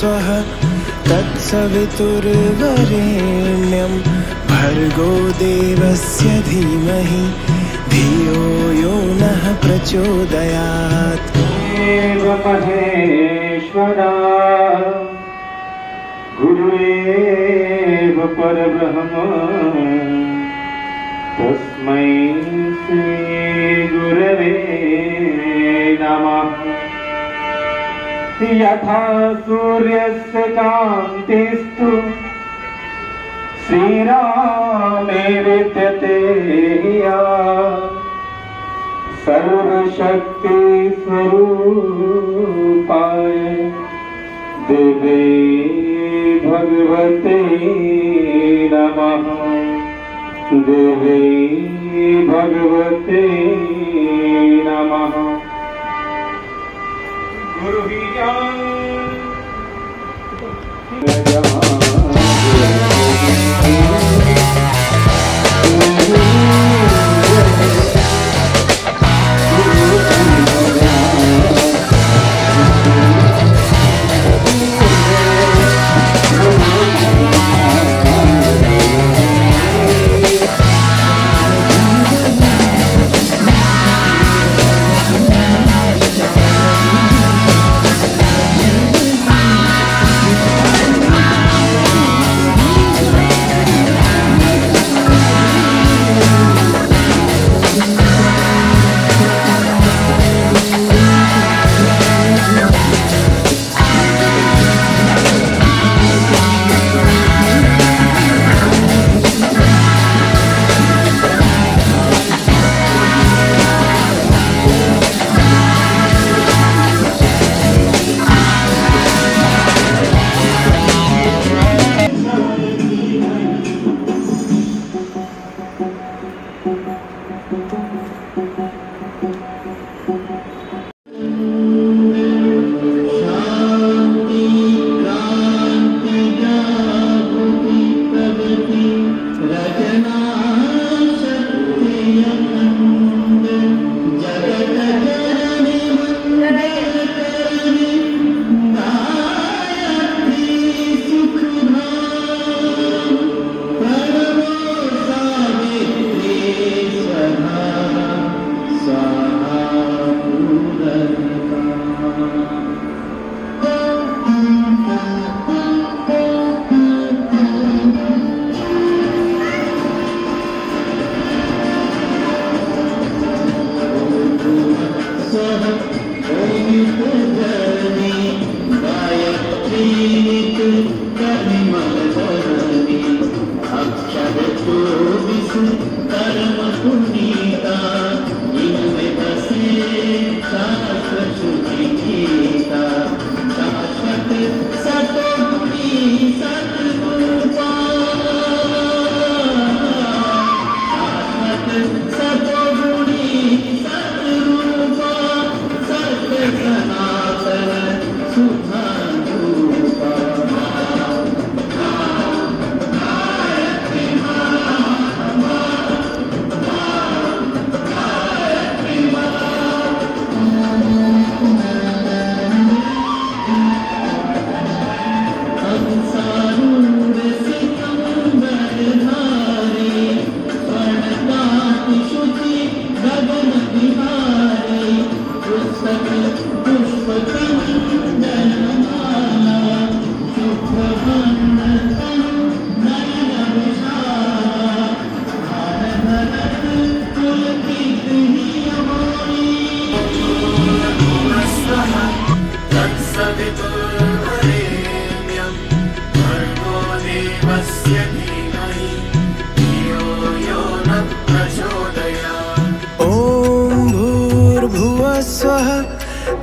भुवस्वः तत्सवितुर्वरेण्यं भर्गो देवस्य धीमहि धियो यो नः प्रचोदयात्। देव महेश्वरा गुरुरेव परब्रह्म तस्मै श्री गुरवे नमः। यथा सूर्यस्य कान्तिस्तु श्रीरामे विद्यते या सर्वशक्ति स्वरूपाय देवे भगवते नमः। देवे भगवते नमः। गुरु ही ज्ञान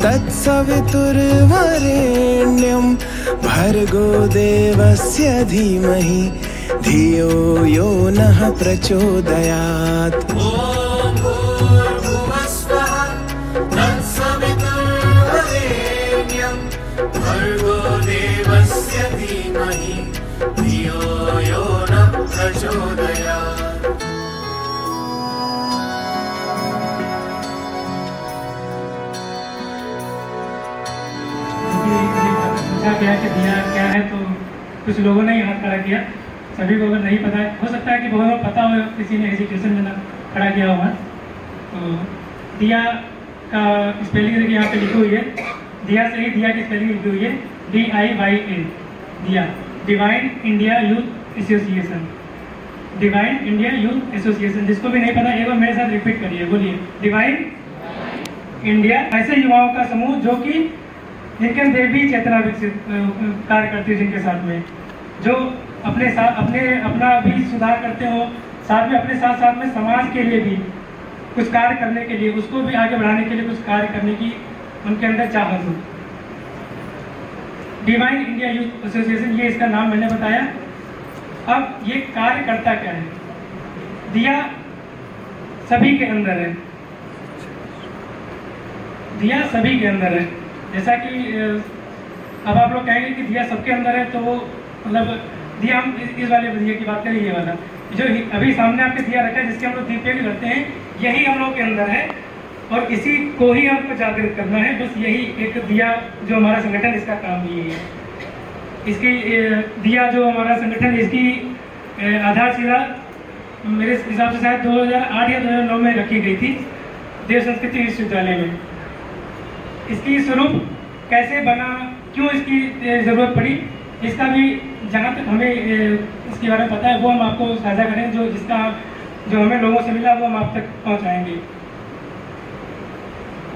तत्सवितुर्वरेण्यं भर्गो देवस्य धीमहि धियो यो नः प्रचोदयात्। ॐ भूर्भुवस्वः तत्सवितुर्वरेण्यं भर्गो देवस्य धीमहि धियो यो नः प्रचोदयात्। पूछा गया कि दिया क्या है, तो कुछ लोगों ने ही हाथ खड़ा किया। सभी को अगर नहीं पता है, हो सकता है कि बहुत लोग पता हो, किसी ने एजुकेशन में ना खड़ा किया होगा। तो दिया का स्पेलिंग देखिए यहाँ पे लिखी हुई है, दिया से ही दिया की स्पेलिंग लिखी हुई है DIYA, दिया, divine India youth association, divine India youth association. जिसको भी नहीं पता एक बार मेरे साथ रिपीट करिए, बोलिए डिवाइन इंडिया। ऐसे युवाओं का समूह जो कि जिनके अंदर भी चेतना विकसित कार्य करती है, जिनके साथ में जो अपने साथ अपना भी सुधार करते हो, साथ में अपने साथ साथ में समाज के लिए भी कुछ कार्य करने के लिए, उसको भी आगे बढ़ाने के लिए कुछ कार्य करने की उनके अंदर चाहत हो। डिवाइन इंडिया यूथ एसोसिएशन, ये इसका नाम मैंने बताया। अब ये कार्य करता क्या है? दिया सभी के अंदर है, दिया सभी के अंदर है। जैसा कि अब आप लोग कहेंगे कि दिया सबके अंदर है, तो वो मतलब दिया, हम इस वाले दिया की बात करें, ये वाला जो अभी सामने आपके दिया रखा है, जिसके हम लोग दीप यज्ञ करते हैं, यही हम लोग के अंदर है और इसी को ही आपको जागृत करना है। बस यही एक दिया जो हमारा संगठन, इसका काम भी यही है। इसकी दिया जो हमारा संगठन, इसकी आधारशिला मेरे हिसाब से शायद 2008 या 2009 में रखी गई थी देव संस्कृति विश्वविद्यालय में। इसकी स्वरूप कैसे बना, क्यों इसकी ज़रूरत पड़ी, इसका भी जहाँ तक हमें इसके बारे में पता है वो हम आपको साझा करें। जो हमें लोगों से मिला वो हम आप तक पहुँचाएंगे।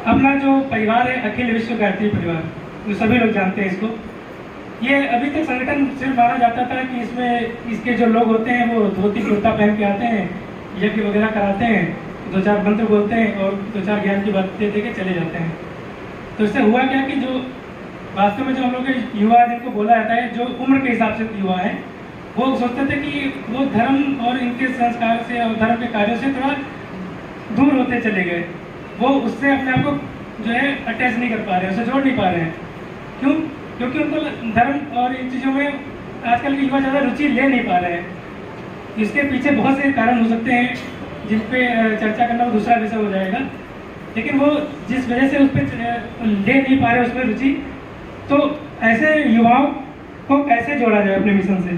अपना जो परिवार है अखिल विश्व गायत्री परिवार, जो सभी लोग जानते हैं इसको, ये अभी तक संगठन सिर्फ माना जाता था कि इसमें इसके जो लोग होते हैं वो धोती कुर्ता पहन के आते हैं, यज्ञ वगैरह कराते हैं, 2-4 मंत्र बोलते हैं और 2-4 ज्ञान की बातें दे के चले जाते हैं। तो इससे हुआ क्या कि जो वास्तव में जो हम लोग के युवा जिनको बोला जाता है, जो उम्र के हिसाब से युवा है, वो सोचते थे कि वो धर्म और इनके संस्कार से और धर्म के कार्यों से थोड़ा दूर होते चले गए। वो उससे अपने आप को जो है अटैच नहीं कर पा रहे, उससे जोड़ नहीं पा रहे हैं। क्यों? क्योंकि उनको धर्म और इन चीज़ों में आजकल के युवा ज़्यादा रुचि ले नहीं पा रहे हैं। इसके पीछे बहुत से कारण हो सकते हैं, जिन पे चर्चा करना वो दूसरा विषय हो जाएगा। लेकिन वो जिस वजह से उस पर ले नहीं पा रहे उसमें रुचि, तो ऐसे युवाओं को कैसे जोड़ा जाए अपने मिशन से,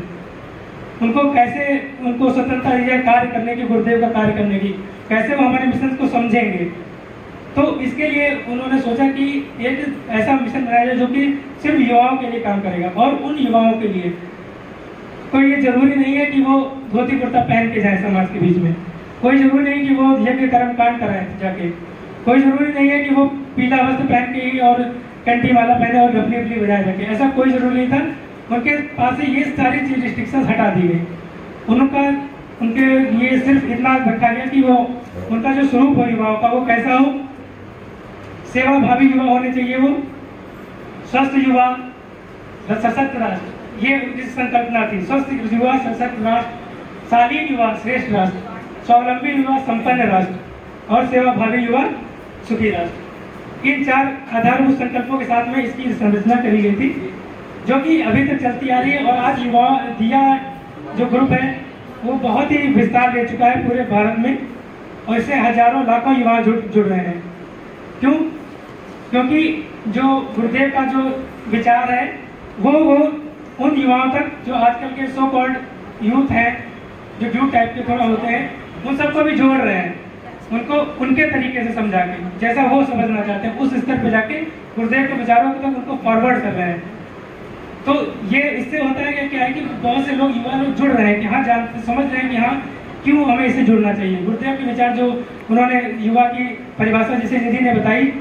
उनको स्वतंत्रता दी जाए कार्य करने की, गुरुदेव का कार्य करने की, कैसे वो हमारे मिशन को समझेंगे। तो इसके लिए उन्होंने सोचा कि एक ऐसा मिशन बनाया जाए जो कि सिर्फ युवाओं के लिए काम करेगा। और उन युवाओं के लिए कोई ये जरूरी नहीं है कि वो धोती कुर्ता पहन के जाए समाज के बीच में, कोई जरूरी नहीं कि वो यज्ञ कर्म कांड कराएं जाके, कोई जरूरी नहीं है कि वो पीला वस्त्र पहन के ही और कंठी माला पहने और डफली उफली बजाए जाके, ऐसा कोई जरूरी नहीं था। उनके पास से ये सारी चीज रिस्ट्रिक्शन हटा दी गई। उनके लिए सिर्फ इतना रखा गया कि वो उनका जो स्वरूप हो युवाओं का वो कैसा हो, सेवा भावी युवा होने चाहिए, वो स्वस्थ युवा, सशक्त राष्ट्र, ये इस संकल्पना थी। स्वस्थ युवा, सशक्त राष्ट्र, शालीन युवा, श्रेष्ठ राष्ट्र, स्वावलंबी युवा, संपन्न राष्ट्र और सेवा भावी युवा, सुखी राष्ट्र। इन 4 आधारभूत संकल्पों के साथ में इसकी संरचना करी गई थी, जो कि अभी तक चलती आ रही है। और आज युवा दिया जो ग्रुप है वो बहुत ही विस्तार ले चुका है पूरे भारत में, और इससे हजारों लाखों युवा जुड़ रहे हैं। क्यों? क्योंकि जो गुरुदेव का जो विचार है वो उन युवाओं तक जो आजकल के सो कॉल्ड यूथ हैं, जो ड्यू टाइप के थोड़ा होते हैं, उन सबको भी जोड़ रहे हैं, उनको उनके तरीके से समझा के, जैसा वो समझना चाहते हैं उस स्तर पे जाके गुरुदेव के विचारों को तक उनको फॉरवर्ड कर रहे हैं। तो ये इससे होता है कि क्या है कि बहुत से लोग युवा लोग जुड़ रहे हैं कि हाँ समझ रहे हैं कि हाँ क्यों हमें इससे जुड़ना चाहिए। गुरुदेव के विचार जो उन्होंने युवा की परिभाषा जिसे निधि ने बताई,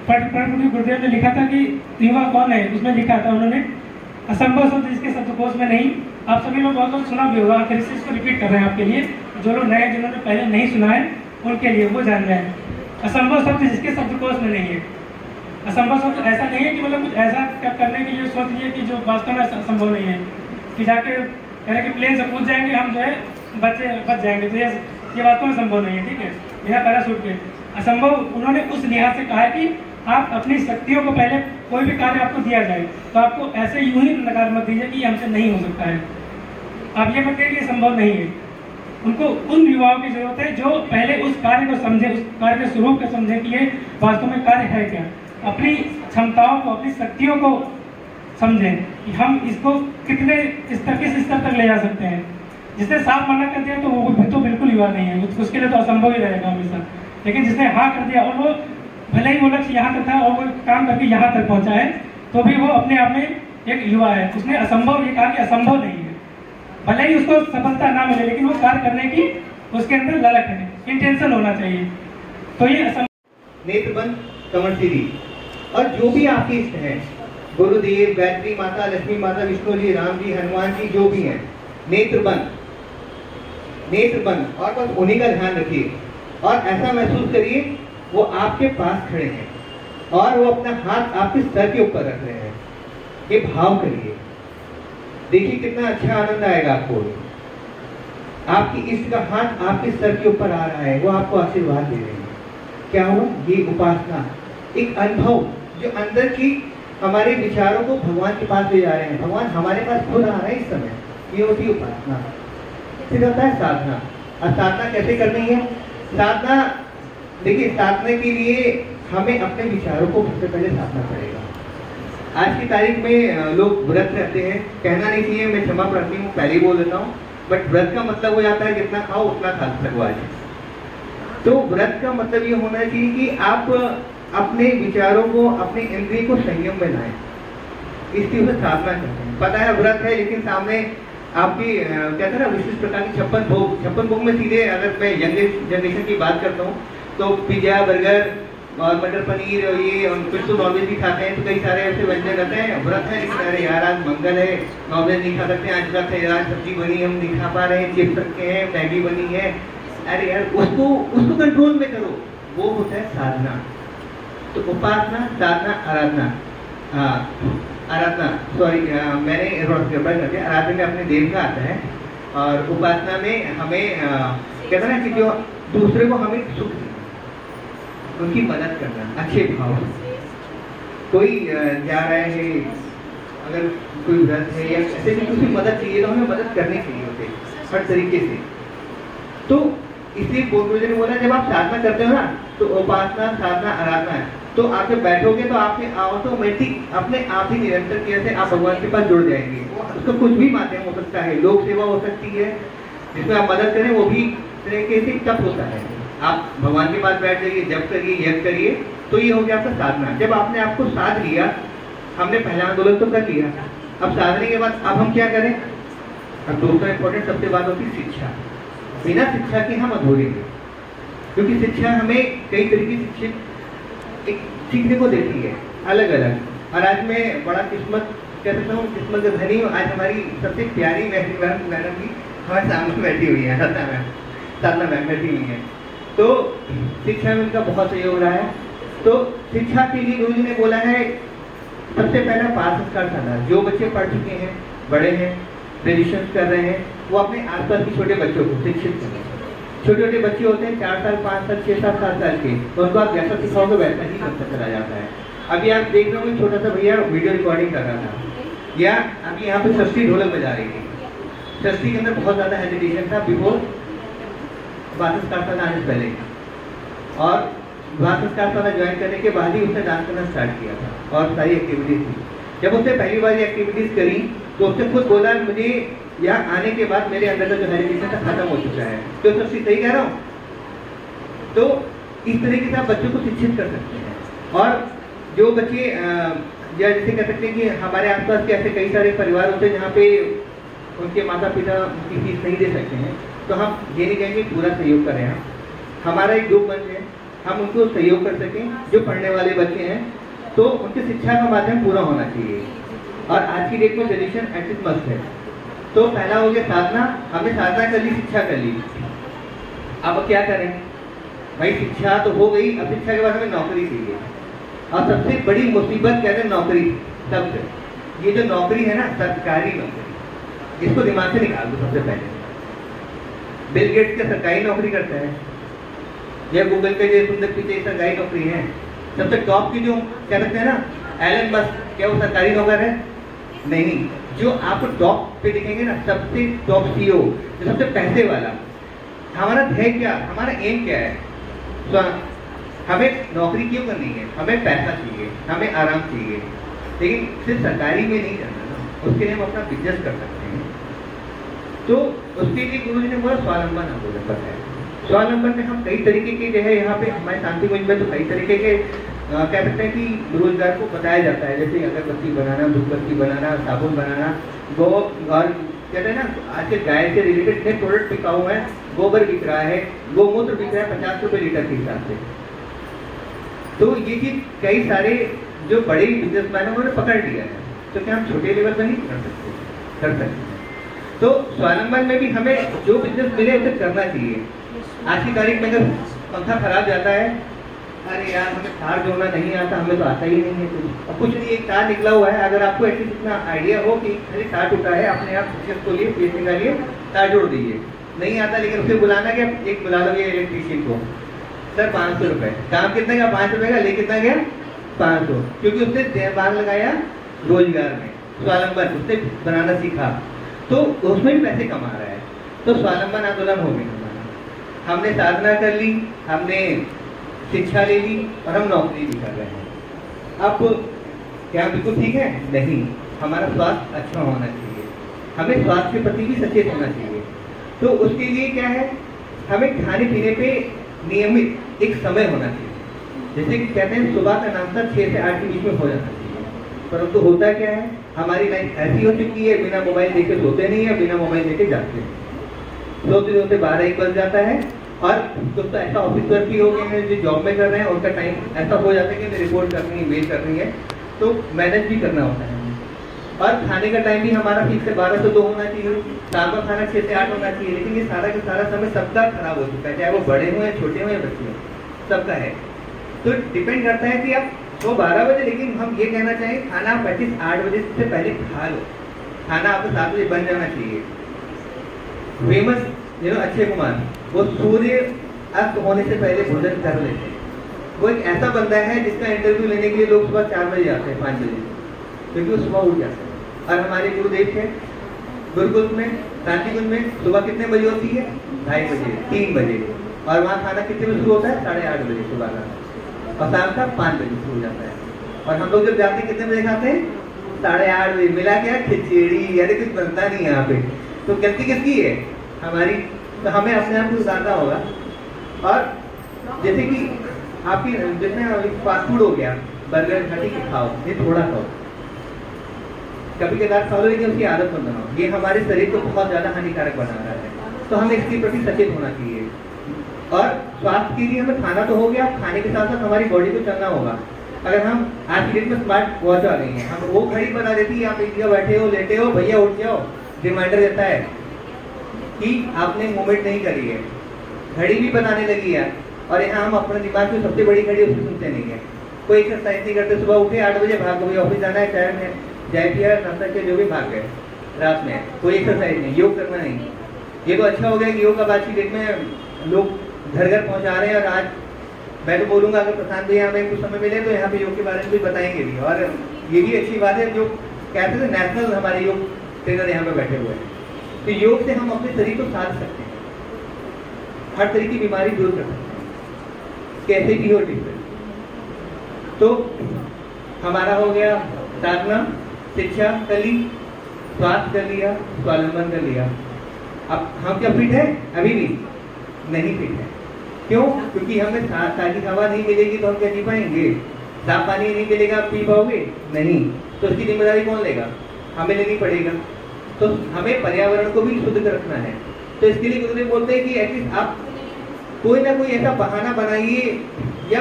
गुरुदेव ने लिखा था कि युवा कौन है, उसमें लिखा था उन्होंने असंभव शब्द जिसके शब्दकोश में नहीं। आप सभी लोग बहुत लोग सुना भी होगा, फिर से इसको रिपीट कर रहे हैं आपके लिए, जो लोग नए जिन्होंने पहले नहीं सुना है उनके लिए वो जान रहे हैं। असंभव शब्द जिसके शब्दकोश में नहीं है। असंभव शब्द ऐसा नहीं है कि मतलब कुछ ऐसा करने के लिए सोच लिए कि जो वास्तव में संभव नहीं है, कि जाके कह रहे कि प्लेन से कूद जाएंगे हम, जो है बच जाएंगे, तो ये वास्तव में संभव नहीं है। ठीक है, बिना पैराशूट के असंभव उन्होंने उस लिहाज से कहा है कि आप अपनी शक्तियों को पहले कोई भी कार्य आपको दिया जाए तो आपको ऐसे यूं ही नकार मत दीजिए कि हमसे नहीं हो सकता है। आप ये मत कहिए कि संभव नहीं है। उनको उन युवाओं की जरूरत है जो पहले उस कार्य को समझे, उस कार्य के स्वरूप को समझे कि ये वास्तव में कार्य है क्या, अपनी क्षमताओं को, अपनी शक्तियों को समझें कि हम इसको कितने स्तर किस स्तर तक ले जा सकते हैं। जिसने साफ मना कर दिया तो वो तो बिल्कुल युवा नहीं है, उसके लिए तो असंभव ही रहेगा हमेशा। लेकिन जिसने हाँ कर दिया और वो भले ही वो लक्ष्य यहाँ तक था और वो काम करके यहाँ तक पहुँचा है, तो भी वो अपने आप में एक युवा है। उसने असंभव ये कहा कि असंभव नहीं है, भले ही उसको सफलता ना मिले लेकिन वो कार्य करने की उसके अंदर ललक है, इंटेंशन होना चाहिए। तो ये नेत्रबंद कंवर सीरीज और जो भी आपके इष्ट हैं, गुरुदेव, गायत्री माता, लक्ष्मी माता, विष्णु जी, राम जी, हनुमान जी, जो भी हैं, नेत्रबंद और बस उन्हीं का ध्यान रखिए और ऐसा महसूस करिए वो आपके पास खड़े हैं और वो अपना हाथ आपके सर के ऊपर रख रहे हैं। ये भाव करिए, देखिए कितना अच्छा आनंद आएगा आपको। आपकी इष्ट का हाथ आपके सर के ऊपर आ रहा है, वो आपको आशीर्वाद दे रहे हैं। क्या हुआ? ये उपासना, एक अनुभव जो अंदर की हमारे विचारों को भगवान के पास ले जा रहे हैं। भगवान हमारे पास खुद आ रहे हैं इस समय, ये होती है उपासना। फिर होता है साधना। और साधना कैसे करनी है? साधना देखिए, साधना के लिए हमें अपने विचारों को सबसे पहले साधना पड़ेगा। आज की तारीख में लोग व्रत रहते हैं, कहना नहीं चाहिए, मैं क्षमा प्रार्थी हूँ, पहले ही बोल देता हूँ, बट व्रत का मतलब हो जाता है जितना खाओ उतना खा सको। आज तो व्रत का मतलब ये होना चाहिए कि आप अपने विचारों को, अपने इंद्रिय को संयम में लाएं। इसकी उसे साधना करते हैं। पता है व्रत है, लेकिन सामने आपकी कहते हैं ना विशिष्ट प्रकार की 56 भोग में सीधे अगर मैं यंग जनरेशन की बात करता हूँ तो पिज्जा, बर्गर और मटर पनीर और ये कुछ तो नॉनवेज भी खाते हैं, तो कई सारे ऐसे व्यंजन रहते हैं। व्रत है लेकिन अरे यार आज मंगल है, नॉनवेज नहीं खा सकते, आज व्रत है यार, सब्जी बनी हम नहीं खा पा रहे हैं, चिप्स रखे हैं, मैगी बनी है, अरे यार उसको कंट्रोल में करो। वो होता है साधना। तो उपासना, साधना, आराधना सॉरी मैंने गड़बड़ कर दिया। आराधना में अपने देव का आता है और उपासना में हमें कहते हैं ना कि जो दूसरे को हमें सुख देना, उनकी मदद करना अच्छे भाव से। कोई जा रहा है, अगर कोई व्रत है या ऐसे भी किसी मदद चाहिए तो हमें मदद करनी चाहिए होते हर तरीके से। तो इसलिए गुरुजी ने बोला जब आप साधना करते हो ना तो उपासना, साधना, आराधना है, तो आप जब बैठोगे तो आपके ऑटोमेटिक अपने आप ही निरंतर क्रिया से आप भगवान के पास जुड़ जाएंगे। उसका कुछ भी माध्यम हो सकता है, लोक सेवा हो सकती है जिसमें आप मदद करें, वो भी तरीके से तप होता है। आप भगवान के पास बैठ जाइए, जप करिए, यज्ञ करिए, तो ये हो गया आपका साधना। जब आपने आपको साध लिया, हमने पहला आंदोलन तो कर लिया, अब साधने के बाद अब हम क्या करें? अब दूसरा इंपॉर्टेंट सबसे बात होती है शिक्षा। बिना शिक्षा के हम अधूरे हैं, क्योंकि शिक्षा हमें कई तरीके से सीखने को देती है अलग अलग। और आज मैं बड़ा किस्मत कह सकता हूँ, किस्मत का धनी हूँ। आज हमारी सबसे प्यारी मैडम भी हमारे सामने बैठी हुई है, साधना मैम बैठी हुई है। तो शिक्षा में उनका बहुत सहयोग रहा है। तो शिक्षा के लिए गुरुजी ने बोला है सबसे पहला पाठ संस्कार साधा। जो बच्चे पढ़ चुके हैं, बड़े हैं, ग्रेजुएशन कर रहे हैं, वो अपने आसपास के छोटे बच्चों को शिक्षित करें। छोटे छोटे बच्चे होते हैं 4 साल, 5 साल, 6 साल, 7 साल के, तो उनको आप जैसा सिखाओगे वैसा ही बनता चला जाता है। अभी आप देख रहे होंगे छोटा सा भैया वीडियो रिकॉर्डिंग कर रहा था, या अभी यहाँ पे षष्ठी ढोलक बजा रही थी। षष्ठी के अंदर बहुत ज्यादा हेजिटेशन था बिफोर वासस्कार आने से पहले, और वासस्कार ज्वाइन करने के बाद ही उसने डांस करना स्टार्ट किया था और सारी एक्टिविटीज थी। जब उसने पहली बार ये एक्टिविटीज करी तो उसने खुद बोला मुझे यहाँ आने के बाद मेरे अंदर का जो हेजिटेशन था खत्म हो चुका है। तो षष्ठी सही कह रहा हूँ? तो इस तरीके से आप बच्चों को शिक्षित कर सकते हैं। और जो बच्चे या जैसे कह सकते हैं कि हमारे आसपास के ऐसे कई सारे परिवार होते हैं जहाँ पे उनके माता पिता उनकी फीस नहीं दे सकते हैं, तो हम ये नहीं कहेंगे पूरा सहयोग करें। हम हमारा एक ग्रुप बन जाए, हम उनको सहयोग कर सकें। जो पढ़ने वाले बच्चे हैं तो उनकी शिक्षा का माध्यम पूरा होना चाहिए। और आज की डेट में सजेशन एटलीस्ट मस्ट है। तो पहला हो गया साधना, हमने साधना कर ली, शिक्षा कर ली। अब क्या करें भाई? शिक्षा तो हो गई, अब शिक्षा के बाद हमें नौकरी चाहिए। और सबसे बड़ी मुसीबत कहते हैं नौकरी शब्द। ये जो नौकरी है ना, सरकारी नौकरी, इसको दिमाग से निकाल दो। सबसे पहले बिल गेट्स क्या सरकारी नौकरी करता है? या गूगल पे जो सुंदर पिचाई सरकारी नौकरी है? सबसे टॉप की जो कह सकते हैं ना एलन मस्क, क्या वो सरकारी नौकर है? नहीं। जो आप टॉप पे दिखेंगे ना, सबसे टॉप सीईओ, जो सबसे पैसे वाला, हमारा ध्येय क्या, हमारा एम क्या है? तो हमें नौकरी क्यों करनी है? हमें पैसा चाहिए, हमें आराम चाहिए। लेकिन सिर्फ सरकारी में नहीं करना ना, उसके लिए हम अपना बिजनेस कर सकते हैं। तो उसके लिए गुरु जी ने बोला स्वावलंबन आंदोलन बताया। स्वावलंबन में हम कई तरीके के जो है यहाँ पे हमारे शांति कुंज में तो कई तरीके के कह सकते हैं कि रोजगार को बताया जाता है, जैसे अगरबत्ती बनाना, धूपबत्ती बनाना, साबुन बनाना, गो और कहते हैं ना आजकल गाय से रिलेटेड इतने प्रोडक्ट बिका हुआ है, गोबर बिक रहा है, गोमूत्र बिक रहा है 50 रुपए लीटर के हिसाब से। तो ये चीज कई सारे जो बड़े बिजनेसमैन है उन्होंने पकड़ लिया है, तो क्या हम छोटे लेवल पर नहीं कर सकते? कर सकते हैं। तो स्वावलंबन में भी हमें जो बिजनेस मिले उसे करना चाहिए। आज की तारीख में अगर पंखा खराब जाता है, अरे यार हमें तार जोड़ना नहीं आता, हमें तो आता ही नहीं है कुछ, अब कुछ नहीं, एक तार निकला हुआ है, अगर आपको ऐसी इतना आइडिया हो कि खाली तार टूटा है, अपने आप स्विच खोलिए, पेज निकालिए, तार जोड़ दीजिए। नहीं आता लेकिन उसे बुलाना क्या, एक बुला लो ये इलेक्ट्रीशियन को, सर 500 रुपए, काम कितने का? 5 रुपए का, ले कितना गया? 500, क्योंकि उसने दिमाग लगाया रोजगार में, स्वावलंबन, उसने बनाना सीखा, तो उसमें भी पैसे कमा रहा है। तो स्वावलंबन आंदोलन हो गया हमारा, हमने साधना कर ली, हमने शिक्षा ले ली और हम नौकरी भी कर रहे हैं। अब क्या बिल्कुल ठीक है? नहीं, हमारा स्वास्थ्य अच्छा होना चाहिए, हमें स्वास्थ्य के प्रति भी सचेत होना चाहिए। तो उसके लिए क्या है, हमें खाने पीने पे नियमित एक समय होना चाहिए। जैसे कि कहते हैं सुबह का नाश्ता 6 से 8 के बीच में हो जाना चाहिए, परंतु होता क्या है, हमारी लाइफ ऐसी हो चुकी है, बिना मोबाइल देखे सोते नहीं है, बिना मोबाइल देखे जाते हैं, सोते सोते 12-1 बज जाता है। और कुछ तो ऐसा ऑफिस वर्क भी हो गए हैं जो जॉब में कर रहे हैं, उनका टाइम ऐसा हो जाता है कि रिपोर्ट करनी है, मेल करनी है, तो मैनेज भी करना होता है। और खाने का टाइम भी हमारा फिक्स है, 12 से 2 होना चाहिए, शाम का खाना 6 से 8 होना चाहिए। लेकिन ये सारा का सारा समय सबका खराब हो चुका है, चाहे वो बड़े हों या छोटे हों या बच्चे हों, सबका है। तो डिपेंड करता है कि आप वो 12 बजे, लेकिन हम ये कहना चाहेंगे खाना आप एटलीस्ट 8 बजे से पहले खा लो, खाना आपको 7 बजे बन जाना चाहिए। फेमस अक्षय कुमार, वो सूर्य अस्त होने से पहले भोजन कर लेते हैं। वो एक ऐसा बंदा है जिसका इंटरव्यू लेने के लिए लोग सुबह 4 बजे आते हैं, 5 बजे, क्योंकि वो सुबह उठ जाते हैं। और हमारे गुरुदेव थे गुरुकुल में, शांति कुंज में, सुबह कितने बजे होती है? 2:30 बजे, 3 बजे, और वहाँ खाना कितने बजे शुरू होता है? 8:30 बजे सुबह का, और शाम का 5 बजे शुरू हो जाता है। और हम लोग जब जाते हैं कितने बजे खाते हैं? 8:30 बजे। मिला क्या? खिचड़ी, अरे कुछ बनता नहीं यहाँ पे। तो गलती किसकी है? हमारी। तो हमें अपने आप को सुधारना होगा। और जैसे कि आपकी जितने फास्ट फूड हो गया, बर्गर खटी के खाओ, ये थोड़ा खाओ, कभी कभार खा लो, लेकिन उसकी आदत मत बनाओ, ये हमारे शरीर को बहुत ज्यादा हानिकारक बना रहा है। तो हमें इसके प्रति सचेत होना चाहिए। और स्वास्थ्य के लिए हमें खाना तो हो गया, खाने के साथ साथ हमारी बॉडी को चलना होगा। अगर हम आज की डेट में स्मार्ट वॉच आ गई है, हम वो घड़ी बना देती है, आप एक जगह बैठे हो, लेटे हो, भैया उठ जाओ, रिमाइंडर देता है कि आपने मूवमेंट नहीं करी है, घड़ी भी बनाने लगी है। और यहाँ हम अपने दिमाग में सबसे बड़ी घड़ी उसको सुनते नहीं है, कोई एक्सरसाइज नहीं करते, सुबह उठे 8 बजे भाग गए, ऑफिस जाना है, चाय में चाय पिया, नाश्ता किया, जो भी भाग गए, रात में कोई एक्सरसाइज नहीं, योग करना नहीं। ये तो अच्छा हो गया कि योग अब आज की डेट में लोग घर घर पहुंचा रहे हैं। और आज मैं तो बोलूंगा अगर प्रशांत भैया हमें कुछ समय मिले तो यहाँ पे योग के बारे में कुछ बताएंगे भी। और ये भी अच्छी बात है, जो कहते हैं नेशनल हमारे योग ट्रेनर यहाँ पे बैठे हुए हैं। तो योग से हम अपने शरीर को साध सकते हैं, हर तरह की बीमारी दूर कर सकते हैं, कैसे भी हो ट्रीटमेंट। तो हमारा हो गया साधना, शिक्षा कर ली, स्वास्थ्य कर लिया, स्वावलंबन कर लिया। अब हम क्या फिट है? अभी भी नहीं फिट है। क्यों? क्योंकि हमें ताजी हवा नहीं मिलेगी तो हम क्या जी पाएंगे? साफ पानी नहीं मिलेगा, आप पी पाओगे नहीं। तो इसकी जिम्मेदारी कौन लेगा? हमें लेनी पड़ेगा। तो हमें पर्यावरण को भी शुद्ध रखना है। तो इसके लिए गुरुदेव बोलते हैं कि एटलीस्ट आप कोई ना कोई ऐसा बहाना बनाइए, या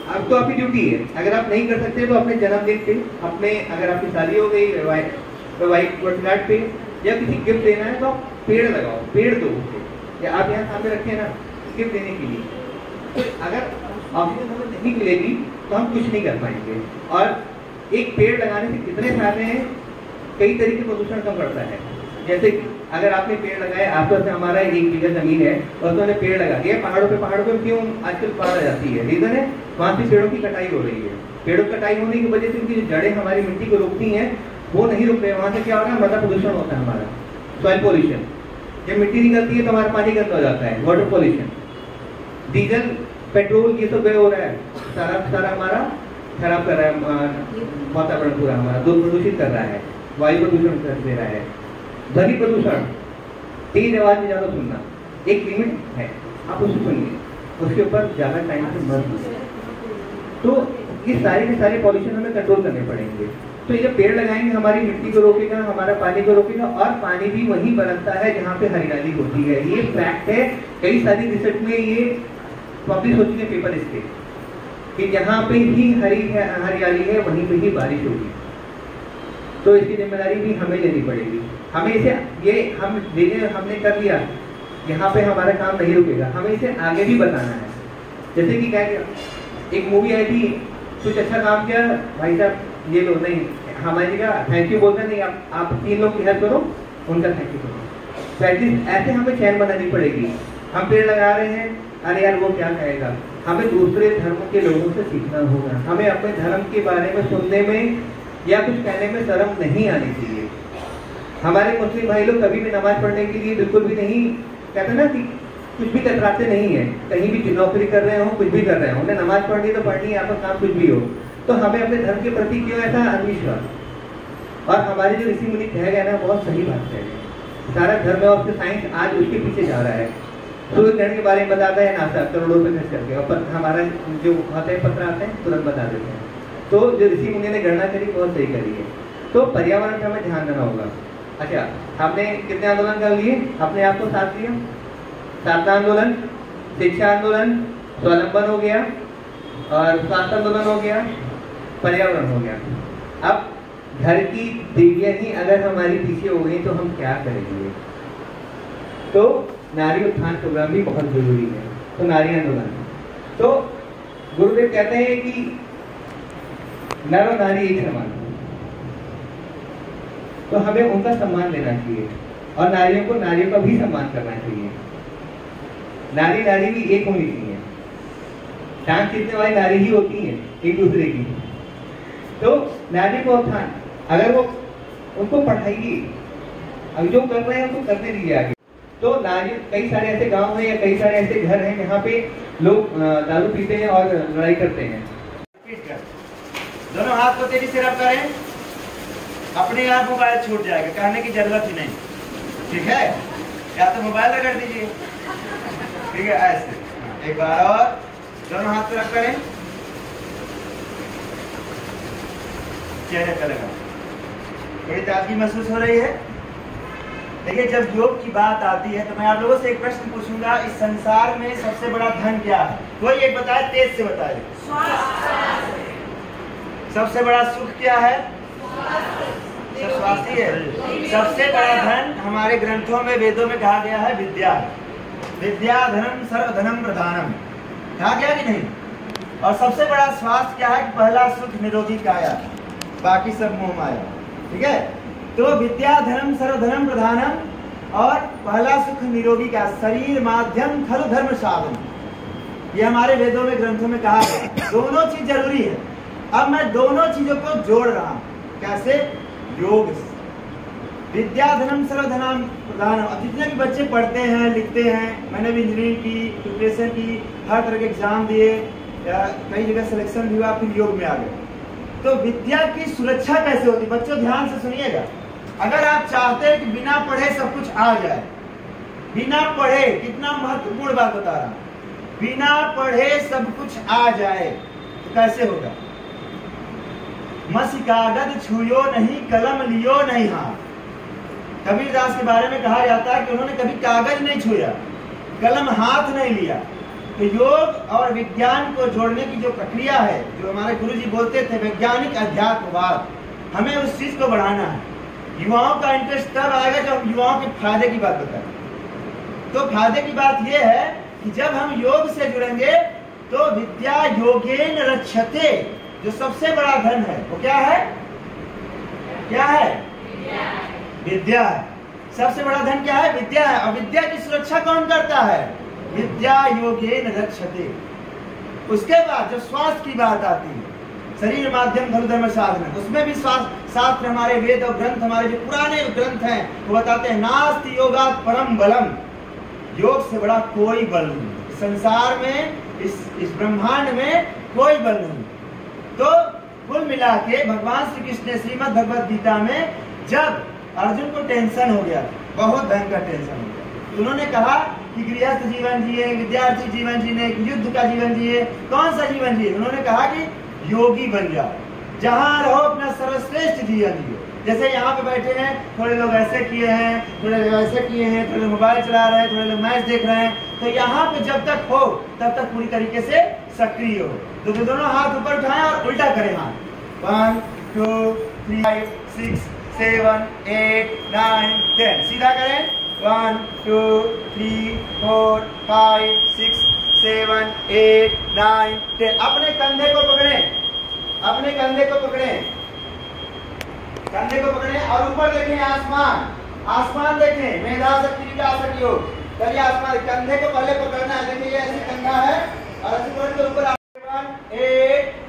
अब तो आपकी ड्यूटी है, अगर आप नहीं कर सकते तो अपने जन्मदिन पे, अपने अगर आपकी शादी हो गई वैवाहिक वर्षगांठ पे, या किसी गिफ्ट देना है तो आप पेड़ लगाओ, पेड़ दो उसे, या आप यहाँ सामने रखे ना गिफ्ट देने के लिए। तो अगर ऑक्सीजन हमें नहीं मिलेगी तो हम कुछ नहीं कर पाएंगे। और एक पेड़ लगाने से कितने फायदे हैं, कई तरीके प्रदूषण कम करता है। जैसे अगर आपने पेड़ लगाए, आसपास में हमारा 1 बीघा जमीन है और उसने पेड़ लगा दिया, पहाड़ों पे क्यों आजकल बाढ़ आ जाती है? रीजन है वहाँ से पेड़ों की कटाई हो रही है। पेड़ों की कटाई होने की वजह से उनकी जड़ें हमारी मिट्टी को रोकती हैं, वो नहीं रुक रहे। वहाँ से क्या होता है? मृदा प्रदूषण होता है, हमारा सॉइल पॉल्यूशन। जब मिट्टी निकलती है तो हमारा पानी गंदा हो जाता है, वाटर पॉल्यूशन। डीजल पेट्रोल ये सब व्यय हो रहा है, सारा हमारा खराब कर रहा है वातावरण पूरा हमारा, दूध प्रदूषित कर रहा है, वायु प्रदूषण कर दे रहा है, ध्वनि प्रदूषण, तेज आवाज में ज्यादा सुनना, एक लिमिट है, आप उसको सुनिए, उसके ऊपर ज्यादा टाइम से मत सुनिए। तो ये सारे के सारे पॉल्यूशन हमें कंट्रोल करने पड़ेंगे। तो ये पेड़ लगाएंगे हमारी मिट्टी को रोकेगा, हमारा पानी को रोकेगा, और पानी भी वहीं बनता है जहाँ पे हरियाली होती है। ये फैक्ट है, कई सारी रिसर्च में ये पब्लिश हो चुके पेपर इसके, कि जहाँ पे ही हरियाली है वहीं पे ही बारिश होगी। तो इसकी जिम्मेदारी भी हमें लेनी पड़ेगी। हमें इसे हमने कर लिया, यहाँ पे हमारा काम नहीं रुकेगा, हमें इसे आगे भी बताना है। जैसे कि क्या एक मूवी आई थी, कुछ अच्छा काम किया भाई साहब, ये लो, नहीं हमारी जगह थैंक यू बोलते नहीं, आप 3 लोग की हेल्प करो, उनका थैंक यू करो। तो एटलीस्ट ऐसे हमें चैन बनानी पड़ेगी। हम पेड़ लगा रहे हैं, अरे यार वो क्या कहेगा, हमें दूसरे धर्म के लोगों से सीखना होगा। हमें अपने धर्म के बारे में सुनने में या कुछ कहने में शर्म नहीं आनी चाहिए। हमारे मुस्लिम भाई लोग कभी भी नमाज पढ़ने के लिए बिल्कुल भी नहीं, कहते ना कि कुछ भी कतराते नहीं है, कहीं भी नौकरी कर रहे हो, कुछ भी कर रहे हो, उन्हें नमाज पढ़नी तो पढ़नी है, आपका काम कुछ भी हो। तो हमें अपने धर्म के प्रति क्यों ऐसा अंधविश्वास? और हमारे जो ऋषि मुनि कह गए ना, बहुत सही बात कह गए। सारा धर्म है और साइंस आज उसके पीछे जा रहा है। सूर्य ग्रहण के बारे में बताता है नासा करोड़ों रुपए खर्च करके, और हमारा जो होते हैं पत्र आते हैं तुरंत बता देते हैं। तो जो ऋषि मुनि ने गणना करी बहुत सही करी है। तो पर्यावरण का हमें ध्यान देना होगा। अच्छा, हमने कितने आंदोलन कर लिए, अपने आप को साथ लिया? 7 आंदोलन, शिक्षा आंदोलन, स्वावलंबन हो गया, और स्वास्थ्य आंदोलन हो गया, पर्यावरण हो गया। अब घर की देवियां ही अगर हमारी पीछे हो गई तो हम क्या करेंगे? तो नारी उत्थान प्रोग्राम भी बहुत जरूरी है। तो नारी आंदोलन, तो गुरुदेव कहते हैं कि नर और नारी एक समान, तो हमें उनका सम्मान देना चाहिए, और नारियों को नारियों का भी सम्मान करना चाहिए। नारी नारी भी एक होनी चाहिए, टांग खींचने वाली नारी ही होती है एक दूसरे की। तो नारी को उत्थान, अगर वो उनको पढ़ाइए, अब जो कर रहे हैं उनको करने दीजिए आगे। तो नारी, कई सारे ऐसे गांव हैं या कई सारे ऐसे घर हैं जहाँ पे लोग दारू पीते हैं और लड़ाई करते हैं। दोनों हाथ को तेजी से रब करें, अपने आप मोबाइल छूट जाएगा, कहने की जरूरत ही नहीं, ठीक है? या तो मोबाइल रगड़ दीजिए, ठीक है? ऐसे एक बार और, दोनों हाथ पे रब करें, चेहरे पे लगा, थोड़ी ताजगी महसूस हो रही है। देखिए, जब योग की बात आती है तो मैं आप लोगों से एक प्रश्न पूछूंगा, इस संसार में सबसे बड़ा धन क्या है? कोई एक बताए, तेज से बताए। सबसे बड़ा सुख क्या है? सब स्वास्थ्य है। सबसे बड़ा धन हमारे ग्रंथों में, वेदों में कहा गया है विद्या। विद्या धनम सर्वधनम प्रधानम, कहा गया कि नहीं? और सबसे बड़ा स्वास्थ्य क्या है? पहला सुख निरोगी काया, बाकी सब मोह माया, ठीक है? तो विद्या धनम सर्वधनम प्रधानम, और पहला सुख निरोगी का शरीर माध्यम खलु धर्म साधन, ये हमारे वेदों में, ग्रंथों में कहा गया। दोनों चीज जरूरी है। अब मैं दोनों चीजों को जोड़ रहा हूं, कैसे? योग से। विद्या धनम सर्वधनम प्रधानम। अब जितने भी बच्चे पढ़ते हैं, लिखते हैं, मैंने भी इंजीनियरिंग की, प्रिपरेशन की, हर तरह के एग्जाम दिए, कई जगह सिलेक्शन भी हुआ, फिर योग में आ गए। तो विद्या की सुरक्षा कैसे होती? बच्चों ध्यान से सुनिएगा। अगर आप चाहते हैं कि बिना पढ़े सब कुछ आ जाए, बिना पढ़े, कितना महत्वपूर्ण बात बता रहा हूं, बिना पढ़े सब कुछ आ जाए तो कैसे होगा? मसी कागज छुयो नहीं, कलम लियो नहीं हाथ। कबीरदास के बारे में कहा जाता है कि उन्होंने कभी कागज नहीं छुआ, कलम हाथ नहीं लिया। तो योग और विज्ञान को जोड़ने की जो प्रक्रिया है, जो हमारे गुरुजी बोलते थे वैज्ञानिक अध्यात्मवाद, हमें उस चीज को बढ़ाना है। युवाओं का इंटरेस्ट तब आएगा जब हम युवाओं के फायदे की बात बताएं। तो फायदे की बात यह है कि जब हम योग से जुड़ेंगे तो विद्या योगेन रक्षते, जो सबसे बड़ा धन है वो क्या है? क्या है? विद्या है। सबसे बड़ा धन क्या है? विद्या है। और विद्या की सुरक्षा कौन करता है? विद्या योगेन रक्षते। उसके बाद जब स्वास्थ्य की बात आती है, शरीर माध्यम खलु धर्म साधन, उसमें भी शास्त्र, हमारे वेद और ग्रंथ, हमारे जो पुराने ग्रंथ हैं वो बताते हैं नास्ति योगात् परम बलम, योग से बड़ा कोई बल नहीं संसार में, इस ब्रह्मांड में कोई बल नहीं। तो कुल मिला के भगवान श्री कृष्ण ने श्रीमद् भगवद गीता में जब अर्जुन को टेंशन हो गया, बहुत भयंकर टेंशन हो गया, तो उन्होंने कहा कि गृहस्थ जीवन जिए, विद्यार्थी जीवन जीने, युद्ध का जीवन जिए, कौन सा जीवन जिए? उन्होंने कहा कि योगी बन जाओ, जहां रहो अपना सर्वश्रेष्ठ जीवन जियो। जैसे यहाँ पे बैठे हैं, थोड़े लोग ऐसे किए हैं, थोड़े लोग ऐसे किए हैं, थोड़े लोग मोबाइल चला रहे हैं, थोड़े लोग मैच देख रहे हैं, तो यहाँ पे जब तक हो तब तक पूरी तरीके से सक्रिय हो। तो दोनों हाथ ऊपर उठाएं और उल्टा करें हाथ। 1 2 3 5 6 7 8 9 10 सीधा करें। 1 2 3 4 5 6 7 8 9 10। अपने कंधे को पकड़े, अपने कंधे को पकड़े, कंधे को पकड़े और ऊपर देखें आसमान, आसमान देखें, मेधाशक्ति विकास योग। चलिए आसमान, कंधे को पहले पकड़ना है, देखिए ये ऐसे कंधा है और ऐसे पकड़ के ऊपर 8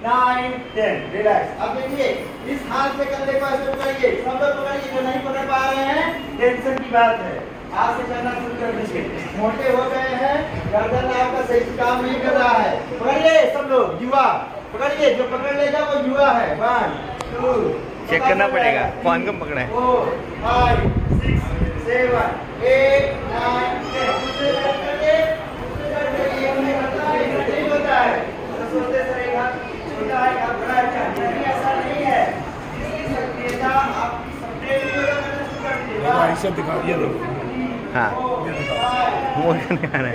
9 10 रिलैक्स। अब देखिए इस हाथ से कंधे को ऐसे पकड़िए, सब लोग पकड़िए, जो नहीं पकड़ पा रहे हैं टेंशन की बात है, आज से करना शुरू कर दीजिए। मोटे हो गए हैं, गर्दन आपका सही से काम नहीं कर रहा है, पकड़िए सब लोग, युवा पकड़िए, जो पकड़ लेगा वो युवा है। 1 2 चेक करना पड़ेगा कौन कम पकड़ा है। 4 5 6 7 8 9 10। नहीं होता है तो सोचते सरेगा छोटा है या बड़ा है, क्या ऐसा नहीं है। इसकी सक्रियता आपकी सबसे ऐसा दिखा दिया लोग। हाँ मोशन दिखाना है।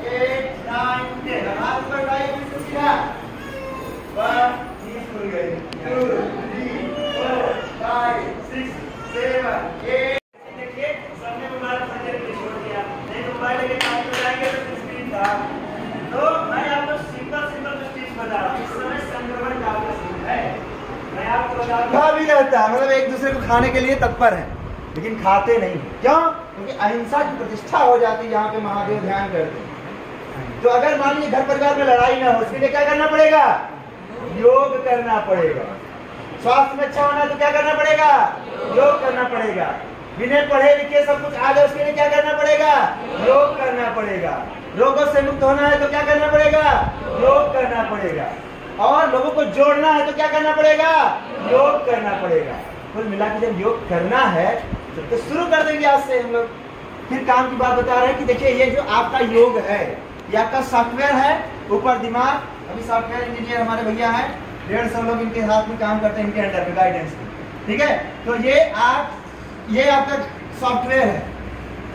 8 9 10 हाथ पर लाइए, बिल्कुल सीधा। 1 2 3 4 5 6 7 8। देखिए सबने मोबाइल सजर पे छोड़ दिया, नहीं तो मोबाइल लेके काम पे जाएंगे तो स्क्रीन था। तो मैं आपको सिंपल जो चीज बता रहा हूँ, इस समय संक्रमण का समय है। मैं आपको बता दूं भी रहता है, मतलब एक दूसरे को खाने के लिए तत्पर है, लेकिन खाते नहीं। क्यों? क्योंकि अहिंसा की प्रतिष्ठा हो जाती है, यहाँ पे महादेव ध्यान करते हैं। तो अगर मान लीजिए घर परिवार में लड़ाई ना हो, उसके लिए क्या करना पड़ेगा? योग करना पड़ेगा। स्वास्थ्य में अच्छा होना है तो क्या करना पड़ेगा? योग करना पड़ेगा। बिना पढ़े लिखे सब कुछ आ जाए, उसके लिए क्या करना पड़ेगा? योग करना पड़ेगा। रोगों से मुक्त होना है तो क्या करना पड़ेगा? योग करना पड़ेगा। और लोगों को जोड़ना है तो क्या करना पड़ेगा? योग करना पड़ेगा। कुल मिला के जब योग करना है तो शुरू कर देंगे आज से हम लोग। फिर काम की बात बता रहे हैं कि देखिए ये जो आपका योग है, ये आपका सॉफ्टवेयर है, ऊपर दिमाग। अभी सॉफ्टवेयर इंजीनियर हमारे भैया हैं, 150 लोग इनके हाथ में काम करते हैं, इनके अंडर में गाइडेंस में, ठीक है। तो ये आपका सॉफ्टवेयर है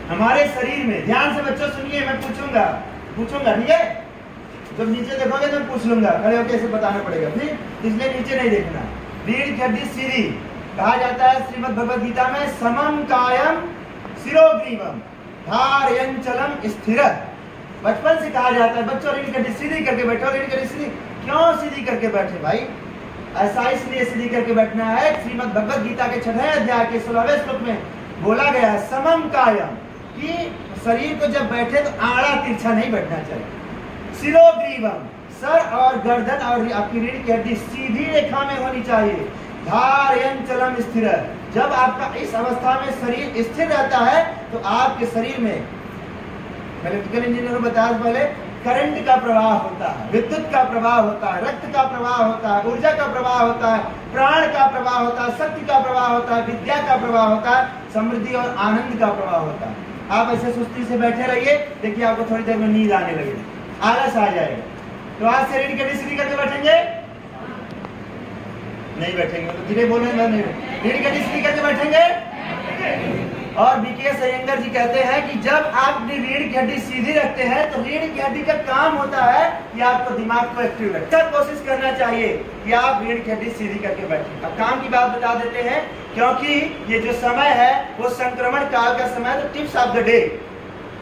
हमारे शरीर में। ध्यान से बच्चों सुनिए, मैं पूछूंगा, ठीक है। जब नीचे देखोगे तो पूछ लूंगा, खड़े होकर ऐसे बताना पड़ेगा, ठीक। इसलिए नीचे नहीं देखना। रीढ़ की हड्डी सीधी, कहा जाता है श्रीमद् भगवद गीता में, समम कायम शिरोग्रीवम धारयंचलम स्थिर। बचपन से कहा जाता है बच्चों रीढ़ की हड्डी सीधी करके बैठो। रीढ़ की हड्डी सीधी क्यों सीधी करके बैठे भाई? ऐसा इसलिए सीधी करके बैठना है, श्रीमद् भगवद गीता के 6वें अध्याय के 16वें श्लोक में बोला गया है समम कायम, कि शरीर को जब बैठे तो आड़ा तिरछा नहीं बैठना चाहिए। शिरोग्रीवम, सर और गर्दन और आपकी रीढ़ की हड्डी सीधी रेखा में होनी चाहिए। धारयंचलम स्थिर, जब आपका इस अवस्था में शरीर स्थिर रहता है तो आपके शरीर में, इलेक्ट्रिकल इंजीनियर बताया पहले, करंट का प्रवाह होता है, विद्युत का प्रवाह होता है, रक्त का प्रवाह होता है, ऊर्जा का प्रवाह होता है, प्राण का प्रवाह होता है, शक्ति का प्रवाह होता है, विद्या का प्रवाह होता है, समृद्धि और आनंद का प्रवाह होता है। आप ऐसे सुस्ती से बैठे रहिए, देखिए आपको थोड़ी देर में नींद आने लगेगी, आलस आ जाएगा। तो आज से रीढ़ की हड्डी सीधी करके बैठेंगे? नहीं बैठेंगे, तो धीरे बोले, नहीं रीढ़ की हड्डी सीधी करके बैठेंगे। और बीकेएस अयंगर जी कहते हैं कि जब आप अपनी रीढ़ की हड्डी सीधी रखते हैं तो रीढ़ की हड्डी का काम होता है कि आपको दिमाग को एक्टिव रखे। कोशिश करना चाहिए कि आप रीढ़ की हड्डी सीधी करके बैठें। अब काम की बात बता देते हैं, क्योंकि ये जो समय है वो संक्रमण काल का समय। तो टिप्स ऑफ द डे,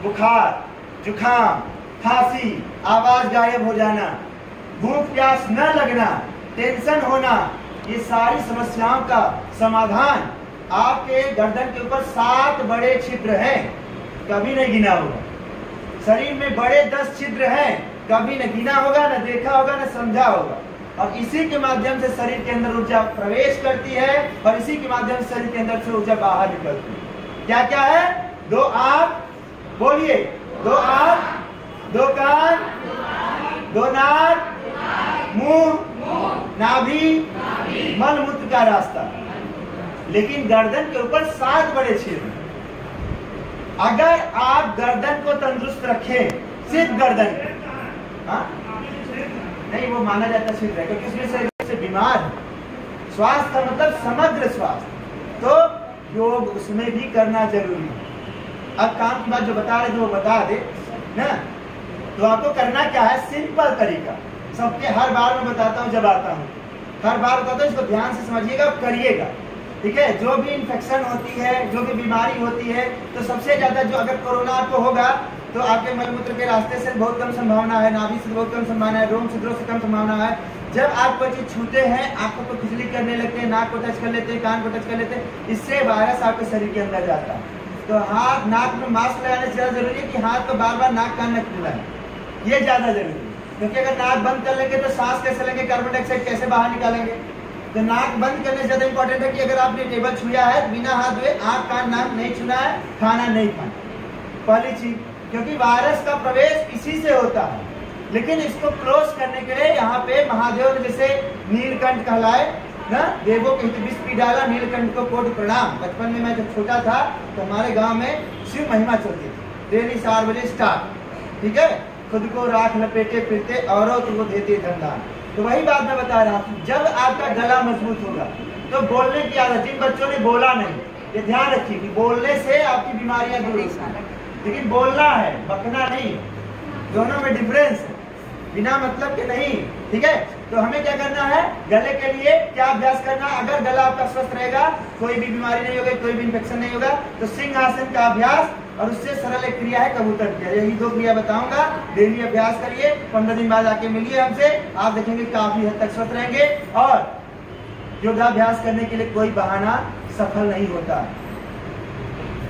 बुखार, जुकाम, खांसी, आवाज गायब हो जाना, भूख प्यास न लगना, टेंशन होना, ये सारी समस्याओं का समाधान आपके गर्दन के ऊपर 7 बड़े छिद्र हैं, कभी नहीं गिना होगा। शरीर में बड़े 10 छिद्र हैं, कभी न गिना होगा, न देखा होगा, न समझा होगा। और इसी के माध्यम से शरीर के अंदर ऊर्जा प्रवेश करती है और इसी के माध्यम से शरीर के अंदर से ऊर्जा बाहर निकलती है। क्या क्या है? 2 आंख, बोलिए, 2 आंख, 2 कान, 2 नाक, मुंह, नाभि मल मूत्र का रास्ता, लेकिन गर्दन के ऊपर 7 बड़े छेद। अगर आप गर्दन को तंदुरुस्त रखें, सिर्फ गर्दन, हाँ नहीं वो माना जाता सिर्फ है, क्योंकि उसमें से बीमार है। स्वास्थ्य मतलब समग्र स्वास्थ्य, तो योग उसमें भी करना जरूरी है। अब काम की बात जो बता रहे थे वो बता दे ना, तो आपको करना क्या है, सिंपल तरीका, सबके हर बार मैं बताता हूँ, जब आता हूँ हर बार बताता हूँ, इसको ध्यान से समझिएगा और करिएगा, ठीक है। जो भी इन्फेक्शन होती है, जो भी बीमारी होती है, तो सबसे ज्यादा जो अगर कोरोना आपको होगा तो आपके मलमूत्र के रास्ते से बहुत कम संभावना है, नाभि से बहुत कम संभावना है, रोम छिद्रों से कम संभावना है। जब आप कोई चीज छूते हैं, आंखों को खुजली करने लगते हैं, नाक को टच कर लेते हैं, कान को टच कर लेते हैं, इससे वायरस आपके शरीर के अंदर जाता है। तो हाथ नाक में मास्क लगाने से ज्यादा जरूरी है कि हाथ को बार बार नाक कान न खुलाएं, ये ज्यादा जरूरी है। क्योंकि अगर नाक बंद कर लेंगे तो सांस कैसे लेंगे, कार्बन डाइऑक्साइड कैसे बाहर निकालेंगे। तो नाक बंद करने से ज्यादा इंपॉर्टेंट है कि अगर आपने टेबल छुआ है, बिना हाथ धोए आंख कान नाक नहीं छूना है, खाना नहीं खाना, पहली चीज। क्योंकि वायरस का प्रवेश इसी से होता है। लेकिन इसको क्लोज करने के लिए यहाँ पे महादेव ने जैसे नीलकंठ कहलाए ना, देवों के हित विष पी डाला, नीलकंठ को कोटि प्रणाम। बचपन में मैं जब छोटा था तो हमारे गांव में शिव महिमा चलती थी, डेली 4 बजे स्टार्ट, ठीक है। खुद को राख लपेटे फिरते औरों को देते धनदान। तो वही बात मैं बता रहा हूँ, जब आपका गला मजबूत होगा तो बोलने की आदत, जिन बच्चों ने बोला नहीं, ये ध्यान रखिए कि बोलने से आपकी बीमारियां दूर होती हैं, लेकिन बोलना है, बकना नहीं, दोनों में डिफरेंस है, बिना मतलब के नहीं, ठीक है। तो हमें क्या करना है, गले के लिए क्या अभ्यास करना है। अगर गला आपका स्वस्थ रहेगा, कोई भी बीमारी नहीं होगी, कोई भी इन्फेक्शन नहीं होगा, तो सिंहासन का अभ्यास, और उससे सरल एक क्रिया है कबूतर क्रिया। यही 2 क्रिया बताऊंगा, डेली अभ्यास करिए, 15 दिन बाद आके मिलिए हमसे, आप देखेंगे काफी हद तक स्वस्थ रहेंगे। और योगाभ्यास करने के लिए कोई बहाना सफल नहीं होता।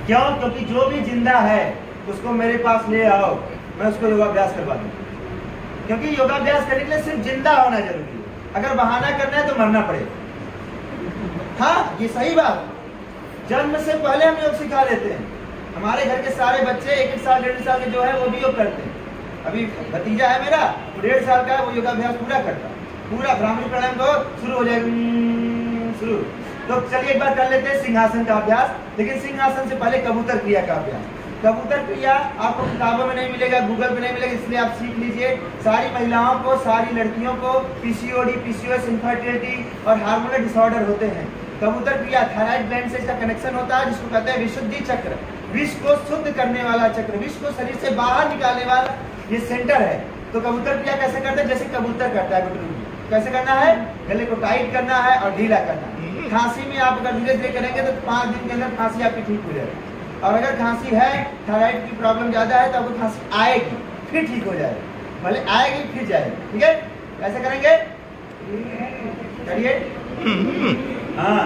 क्यों? क्योंकि जो भी जिंदा है उसको मेरे पास ले आओ, मैं उसको योगाभ्यास करवा दूँ। क्योंकि योगाभ्यास करने के लिए सिर्फ जिंदा होना जरूरी है, अगर बहाना करना है तो मरना पड़ेगा। हाँ ये सही बात, जन्म से पहले हम योग सिखा देते हैं। हमारे घर के सारे बच्चे 1-1 साल 1.5 साल के जो है वो भी योग करते हैं। अभी भतीजा है मेरा, वो 1.5 साल का है, वो योगाभ्यास पूरा करता है, पूरा ब्राह्मणी प्राणायाम को शुरू हो जाएगा, शुरू। तो चलिए एक बार कर लेते हैं सिंहासन का अभ्यास, लेकिन सिंहासन से पहले कबूतर क्रिया का अभ्यास। कबूतर क्रिया आपको किताबों में नहीं मिलेगा, गूगल पे नहीं मिलेगा, इसलिए आप सीख लीजिए। सारी महिलाओं को, सारी लड़कियों को पीसीओडी, पीसीओएस, इनफर्टिलिटी और हार्मोनल डिसऑर्डर होते हैं। कबूतर क्रिया थायराइड ग्लैंड से इसका कनेक्शन होता है, जिसको कहते हैं विशुद्धि चक्र, विष को शुद्ध करने वाला चक्र, विष को शरीर से बाहर निकालने वाला ये सेंटर है। तो कबूतर क्रिया कैसे करते हैं, जैसे कबूतर करता है गुटरू, कैसे करना है, गले को टाइट करना है और ढीला करना है। खांसी में आप अगर धीरे धीरे करेंगे तो 5 दिन के अंदर खांसी आपकी ठीक हो जाएगी। और अगर खांसी है, थायराइड की प्रॉब्लम ज्यादा है, तो आपको खांसी आएगी, फिर ठीक हो जाएगी, भले आएगी फिर जाएगी, ठीक है। कैसे करेंगे, करिए। हाँ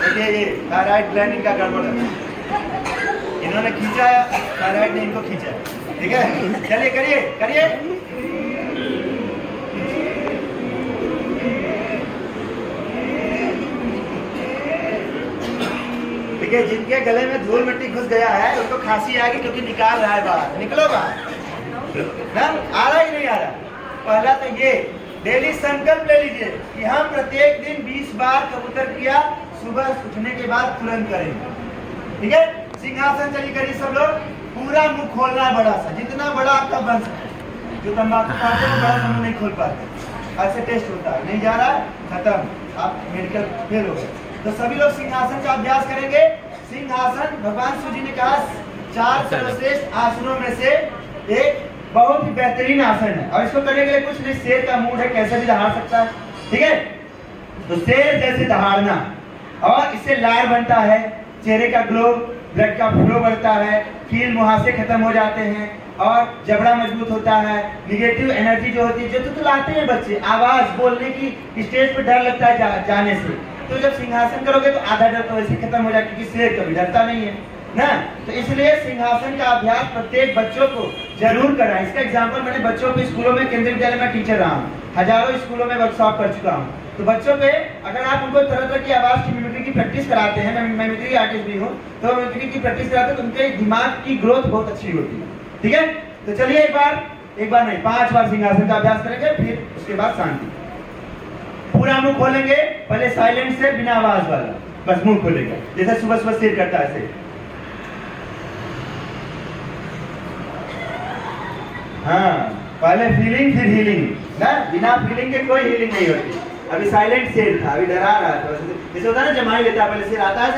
देखिए, ये थायराइड ग्लैंड इनका गड़बड़ है, इन्होंने खींचा है, थायराइड ने इनको खींचा है, ठीक है। चलिए करिए करिए। देखिए, जिनके गले में धूल मिट्टी घुस गया है उसको खांसी आएगी, क्योंकि निकाल रहा है बाहर, निकलो बाहर ना, आ रहा ही नहीं आ रहा। पहला तो ये डेली संकल्प ले लीजिए कि हम प्रत्येक दिन 20 बार कबूतर क्रिया सुबह उठने के बाद तुरंत करेंगे, ठीक है। सिंहासन चलिए करिए सब लोग, पूरा मुंह खोलना है बड़ा सा, जितना बड़ा आपका बन सके। जो तंबाकू खाते हैं बड़ा मुंह नहीं खोल पाते, ऐसे टेस्ट होता है, नहीं जा रहा है, खत्म, आप मेडिकल फेल हो गए। तो सभी लोग सिंहासन का अभ्यास करेंगे। सिंहासन भगवान शिव जी ने कहा 4 सर्वश्रेष्ठ आसनों में से एक बहुत ही बेहतरीन आसन है, और इसको करने के लिए कुछ नहीं, शेर का मूड है, कैसे भी दहाड़ सकता है, ठीक है। तो शेर जैसे दहाड़ना, और इससे लार बनता है, चेहरे का ग्लो, ब्लड का फ्लो बढ़ता है, कील मुहासे खत्म हो जाते हैं, और जबड़ा मजबूत होता है। निगेटिव एनर्जी जो होती है, जो तुतलाते हैं बच्चे, आवाज बोलने की स्टेज पे डर लगता है जाने से, तो जब सिंहासन करोगे तो आधा डर तो वैसे खत्म हो जाएगा, क्योंकि शेर कभी डरता नहीं है ना। तो इसलिए सिंहासन का अभ्यास प्रत्येक बच्चों को जरूर कराएं। इसका एग्जाम्पल मैंने बच्चों को स्कूलों में, केंद्रीय विद्यालय में टीचर रहा हूँ, हजारों स्कूलों में वर्कशॉप कर चुका हूँ। तो बच्चों पे अगर आप उनको तरह तरह की आवाज की मिमिक्री की प्रैक्टिस कराते हैं, मैं मिमिक्री आर्टिस्ट भी हूँ, तो मिमिक्री की प्रैक्टिस कराते हैं तो उनके दिमाग की ग्रोथ बहुत अच्छी होती है, ठीक है। तो चलिए एक बार एक बार नहीं, 5 बार सिंहासन का अभ्यास करेंगे, फिर उसके बाद शांति। पूरा मुंह खोलेंगे, पहले साइलेंट से, बिना आवाज वाला, बस मुंह खोलेंगे, जैसे सुबह सुबह सिर करता है ऐसे। हाँ, पहले फीलिंग फिर हीलिंग ना, बिना फीलिंग के कोई हीलिंग नहीं होती। अभी साइलेंट शेर था, अभी डरा रहा था, जैसे होता है ना जमाई लेता है, पहले शेर आता है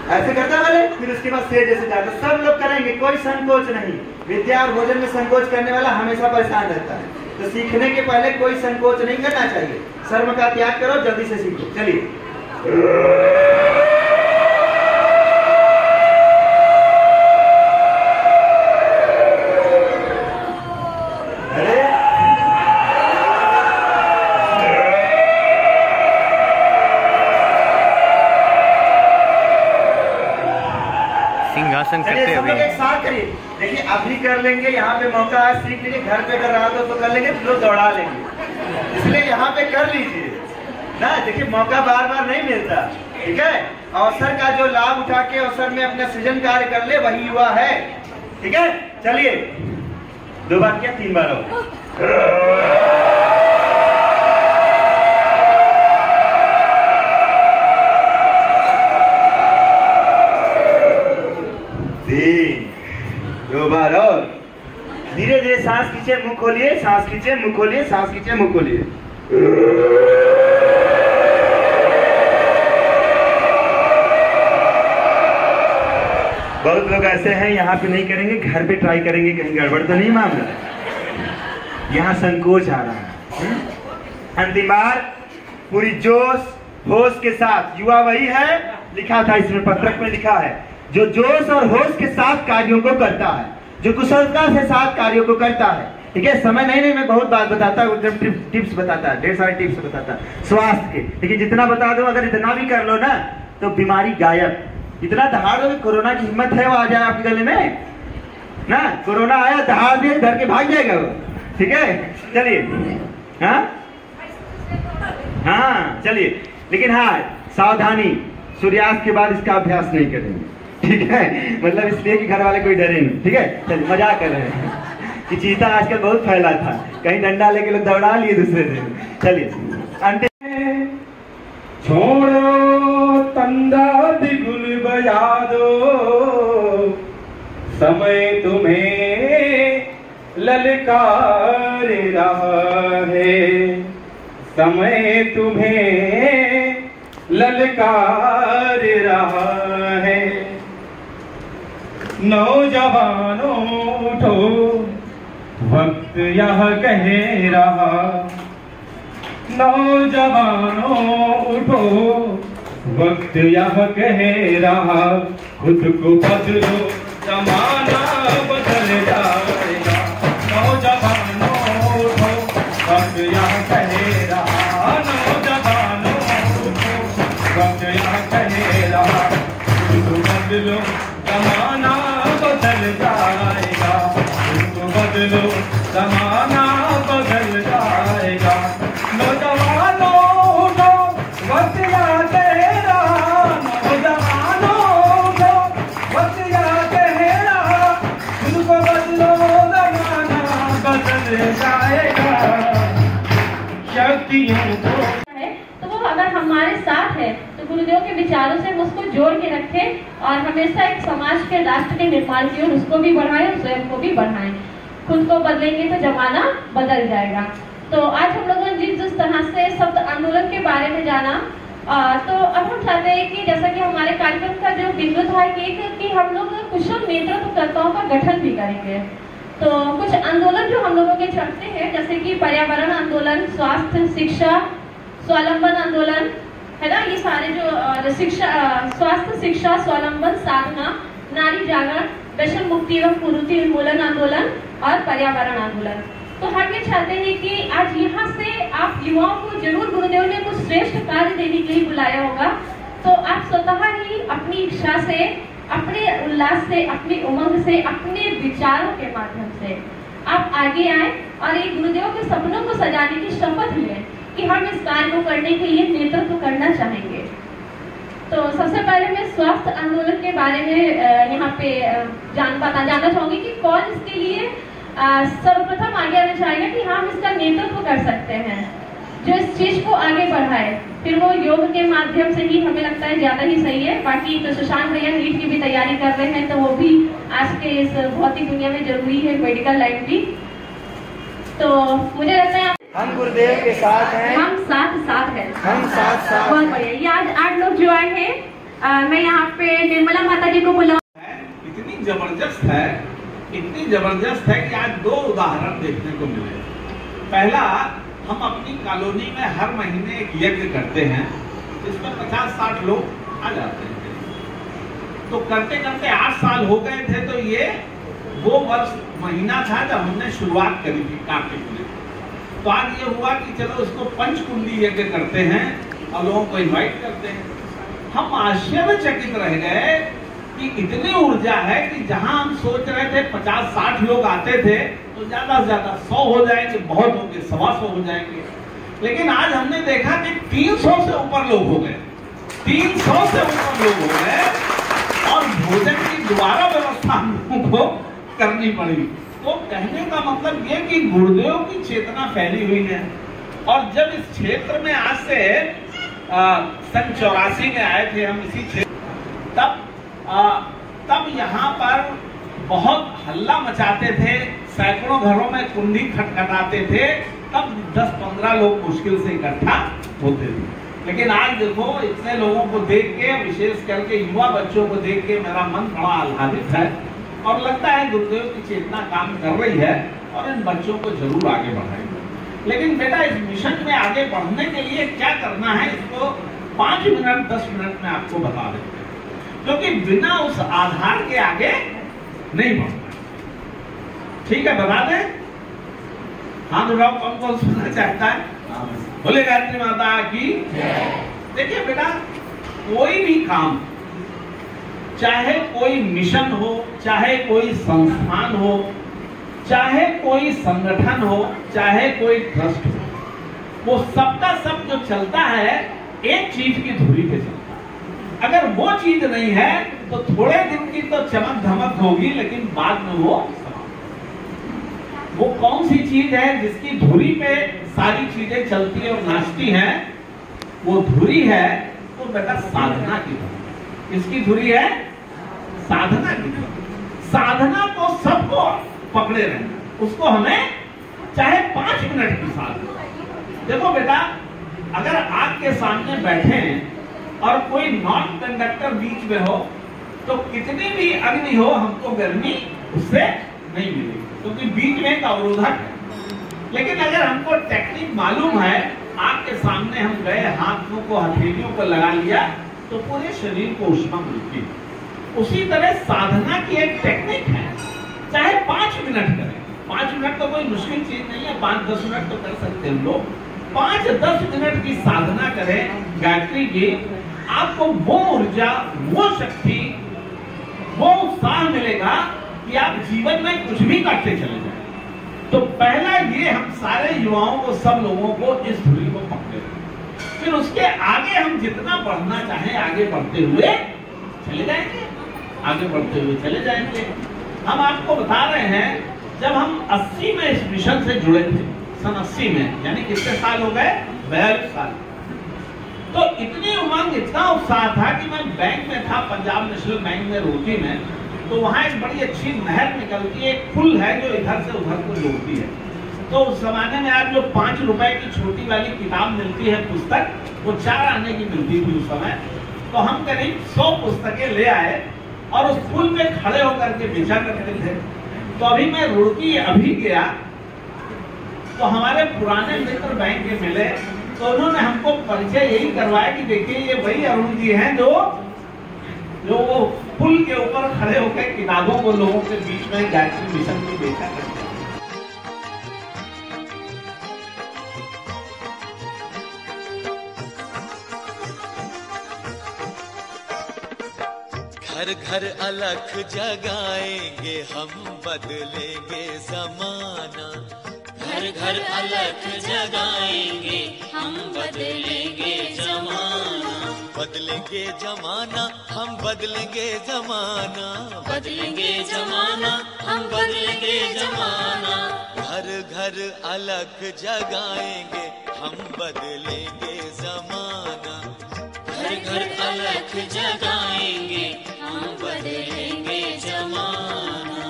ऐसे करता है पहले, फिर उसके बाद शेर जैसे जाता है। सब लोग करेंगे, कोई संकोच नहीं। विद्या और भोजन में संकोच करने वाला हमेशा परेशान रहता है, तो सीखने के पहले कोई संकोच नहीं करना चाहिए। शर्म का त्याग करो, जल्दी से सीखो। चलिए, सिंहासन करते सब हुए लोग एक साथ करिए। देखिए अभी कर लेंगे, यहाँ पे मौका है, सीख लीजिए। घर पे कर रहा तो कर लेंगे, लोग दौड़ा लेंगे, इसलिए यहाँ पे कर लीजिए ना। देखिए मौका बार बार नहीं मिलता, ठीक है। अवसर का जो लाभ उठा के अवसर में अपना सृजन कार्य कर ले, वही युवा है, ठीक है। चलिए, 2 बार किया, 3 बार हो। दो बार और। धीरे धीरे सांस खींचे, मुंह खोलिए, सांस खींचे, मुंह खोलिए, सांस खींचे, मुंह खोलिए। बहुत लोग ऐसे हैं, यहाँ पे नहीं करेंगे, घर पे ट्राई करेंगे, कहीं गड़बड़ तो नहीं मामला। यहाँ संकोच आ रहा है। अंतिम बार पूरी जोश होश के साथ। युवा वही है, लिखा था इसमें, पत्रक में लिखा है, जो जोश और होश के साथ कार्यों को करता है, जो कुशलता से साथ कार्यों को करता है, ठीक है। समय नहीं, मैं बहुत बात बताता हूँ, जब टिप्स बताता है, ढेर सारे टिप्स बताता है स्वास्थ्य के, लेकिन जितना बता दो, अगर इतना भी कर लो ना तो बीमारी गायब। इतना दहाड़ दो, कोरोना की हिम्मत है वो आ जाए आपके गले में ना। कोरोना आया, दहाड़ दिए, डर के भाग जाएगा वो, ठीक है। चलिए, हाँ चलिए, लेकिन हाँ सावधानी, सूर्यास्त के बाद इसका अभ्यास नहीं करेंगे, ठीक है। मतलब इसलिए कि घर वाले कोई डरे नहीं, ठीक है। चलिए, मजाक कर रहे हैं कि चीता आजकल बहुत फैला था, कहीं डंडा लेके लोग दौड़ा लिए दूसरे दिन। चलिए, अंतिम। छोड़ो तंदा दिगुल बजा दो, समय तुम्हें ललकार रहा है, समय तुम्हें ललकार रहा है। नौजवानों उठो, वक्त यह कह रहा, नौजवानों उठो, वक्त यह कह रहा, खुद को बदलो, जमाना बदल जाएगा। नौजवानों उठो, वक्त यह कह रहा, नौजवानों उठो, वक्त यह कह रहा, खुद को बदलो, जमाना बदल जाएगा, खुद को बदलो, जमाना बदल जाएगा। नौजवानों उठो, वक्त यह कह रहा, नौजवानों उठो, वक्त यह कह रहा, खुद को बदलो, जमाना बदल जाएगा। शक्तियों को तो वो अगर हमारे साथ है तो गुरुदेव के विचारों से हम उसको जोड़ के रखें और हमेशा एक समाज के, राष्ट्र के निर्माण की ओर उसको भी बढ़ाएं और स्वयं को भी बढ़ाएं। खुद को बदलेंगे तो जमाना बदल जाएगा। तो आज हम लोगों ने जिस तरह से शब्द आंदोलन के बारे में जाना, तो अब हम चाहते हैं कि जैसा कि हमारे कार्यक्रम का जो बिंदु था कि हम लोग कुशल नेतृत्वकर्ताओं का गठन भी करेंगे। तो कुछ आंदोलन जो हम लोगों के चलते हैं, जैसे कि पर्यावरण आंदोलन, स्वास्थ्य, शिक्षा, स्वावलंबन आंदोलन, है ना। ये सारे जो शिक्षा, स्वास्थ्य, शिक्षा, स्वावलंबन, साधना, नारी जागरण, व्यसन मुक्ति एवं कुरीति उन्मूलन आंदोलन और पर्यावरण आंदोलन। तो हम ये चाहते हैं कि आज यहाँ से आप युवाओं को जरूर गुरुदेव ने कुछ श्रेष्ठ कार्य देने के लिए बुलाया होगा, तो आप स्वतः ही अपनी इच्छा से, अपने उल्लास से, अपनी उमंग से, अपने विचारों के माध्यम से आप आगे आए और एक गुरुदेव के सपनों को सजाने की शपथ लें कि हम इस कार्य को करने के लिए नेतृत्व करना चाहेंगे। तो सबसे पहले मैं स्वास्थ्य आंदोलन के बारे में यहाँ पे जानना चाहूंगी कि कौन इसके लिए सर्वप्रथम आगे आना चाहिए कि हम इसका नेतृत्व कर सकते हैं, जो इस चीज को आगे बढ़ाए। फिर वो योग के माध्यम से ही हमें लगता है ज्यादा ही सही है। बाकी तो सुशांत भैया नीट की भी तैयारी कर रहे हैं, तो वो भी आज के इस भौतिक दुनिया में जरूरी है, मेडिकल लाइन भी। तो मुझे लगता है हम गुरुदेव के साथ हैं, हम साथ हैं, हम साथ बहुत बढ़िया। ये आज 8 लोग जो आए हैं, मैं यहाँ पे निर्मला माता जी को बुला। इतनी जबरदस्त है, इतनी जबरदस्त है कि आज 2 उदाहरण देखने को मिले। पहला, हम अपनी कॉलोनी में हर महीने एक यज्ञ करते हैं, जिसमें 50-60 लोग आ जाते हैं। तो करते करते 8 साल हो गए थे। तो ये वो वर्ष महीना था जब हमने शुरुआत करी थी कार्तिक में। तो आज ये हुआ कि चलो इसको पंचकुंडी यज्ञ करते हैं और लोगों को इन्वाइट करते हैं। हम आश्चर्यचकित रह गए कि इतनी ऊर्जा है कि जहां हम सोच रहे थे 50-60 लोग आते थे तो ज्यादा से ज्यादा 100 हो जाएंगे, बहुत होंगे 125 हो जाएंगे। लेकिन आज हमने देखा कि 300 से ऊपर लोग हो गए, 300 से ऊपर लोग हो गए। और भोजन की दोबारा व्यवस्था हम लोगों को करनी पड़ी। तो कहने का मतलब ये कि गुरुदेव की चेतना फैली हुई है। और जब इस क्षेत्र में आज से सन 84 में आए थे हम इसी क्षेत्र, तब यहाँ पर बहुत हल्ला मचाते थे, सैकड़ों घरों में कुंडी खटखटाते थे। तब 10-15 लोग मुश्किल से इकट्ठा होते थे। लेकिन आज देखो, इतने लोगों को देख के, विशेष करके युवा बच्चों को देख के मेरा मन बड़ा आह्लादित है और लगता है गुरुदेव की चेतना काम कर रही है और इन बच्चों को जरूर आगे बढ़ाएंगे। लेकिन बेटा, इस मिशन में आगे बढ़ने के लिए क्या करना है, इसको 5 मिनट 10 मिनट में आपको बता देते हैं, क्योंकि बिना उस आधार के आगे नहीं बढ़ना। ठीक है, बता दें? हाथ उठाओ, कौन सुनना चाहता है? बोले गायत्री माता की। देखिए बेटा, कोई भी काम, चाहे कोई मिशन हो, चाहे कोई संस्थान हो, चाहे कोई संगठन हो, चाहे कोई ट्रस्ट हो, वो सबका सब जो चलता है एक चीज की धुरी पे चलता है। अगर वो चीज नहीं है तो थोड़े दिन की तो चमक धमक होगी, लेकिन बाद में वो कौन सी चीज है जिसकी धुरी पे सारी चीजें चलती है और नाचती हैं? वो धुरी है तो बेटा साधना की धुरी। किसकी धुरी है? साधना की धुरी। साधना को सबको पकड़े रहना, उसको हमें चाहे 5 मिनट की साधना। देखो बेटा, अगर आग के सामने बैठे हैं और कोई नॉन कंडक्टर बीच में हो तो कितनी भी अग्नि हो, हमको गर्मी उससे नहीं मिलेगी, क्योंकि बीच में एक अवरोधक है। लेकिन अगर हमको टेक्निक मालूम है, आग के सामने हम गए, हाथों को हथेलियों पर लगा लिया तो पूरे शरीर को ऊष्मा मिलती है। उसी तरह साधना की एक टेक्निक है, चाहे 5 मिनट करें। 5 मिनट तो कोई मुश्किल चीज नहीं है, 5-10 मिनट तो कर सकते हैं लोग। 5-10 मिनट की साधना करें गायत्री की, आपको वो ऊर्जा, वो शक्ति, वो उत्साह मिलेगा कि आप जीवन में कुछ भी करते चले जाए। तो पहला ये, हम सारे युवाओं को, सब लोगों को इस धुरी को पकड़े, फिर उसके आगे हम जितना बढ़ना चाहें आगे बढ़ते हुए चले जाएंगे, आगे बढ़ते हुए चले जाएंगे। हम आपको बता रहे हैं, जब हम 80 में इस मिशन से जुड़े थे, सन 80 में, यानी कितने साल हो गए? 42 साल। तो इतनी उमंग, इतना उत्साह था कि मैं बैंक में था, पंजाब नेशनल बैंक में, रोटी में। तो वहाँ एक बड़ी अच्छी नहर निकलती है, एक पुल है जो इधर से उधर को जोड़ती है। तो उस जमाने में आज जो 5 रुपए की छोटी वाली किताब मिलती है, पुस्तक, वो 4 आने की मिलती थी उस समय। तो हम करीब 100 पुस्तकें ले आए और उस पुल पे खड़े होकर के बेचा करते थे। तो अभी मैं रुड़की अभी गया तो हमारे पुराने मित्र बैंक के मिले, तो उन्होंने हमको परिचय यही करवाया कि देखिए ये वही अरुण जी हैं जो वो पुल के ऊपर खड़े होकर किताबों को लोगों के बीच में गायत्री मिशन की बेचा करते हैं। घर घर अलख जगाएंगे हम, बदलेंगे जमाना। घर घर अलख जगाएंगे हम, बदलेंगे जमाना। बदलेंगे जमाना हम बदलेंगे जमाना, बदलेंगे जमाना हम बदलेंगे जमाना। घर घर अलख जगाएंगे हम बदलेंगे जमाना, घर घर अलख जगाएंगे हम बदलेंगे जमाना।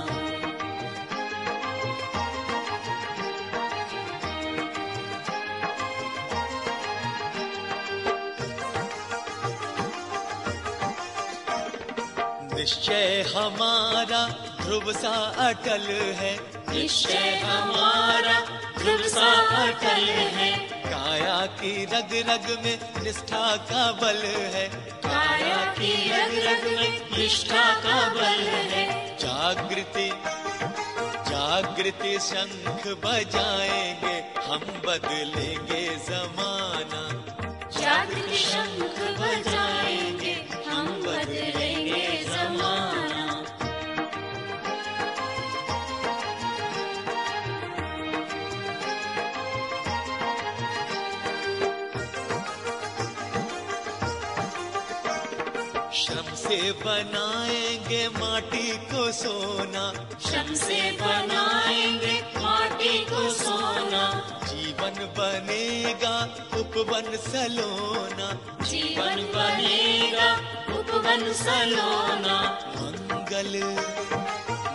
निश्चय हमारा ध्रुव सा अटल है, निश्चय हमारा ध्रुव सा अटल है। काया की रग रग में निष्ठा का बल है, काया की रग रग में निष्ठा का बल है। जागृति जागृति शंख बजाएंगे हम बदलेंगे जमाना, जागृति शंख बजाएंगे हम बदलेंगे जमाना। श्रम से बनाएंगे माटी को सोना, श्रम से बनाएंगे माटी को सोना। जीवन बनेगा उपवन सलोना, जीवन बनेगा उपवन सलोना। मंगल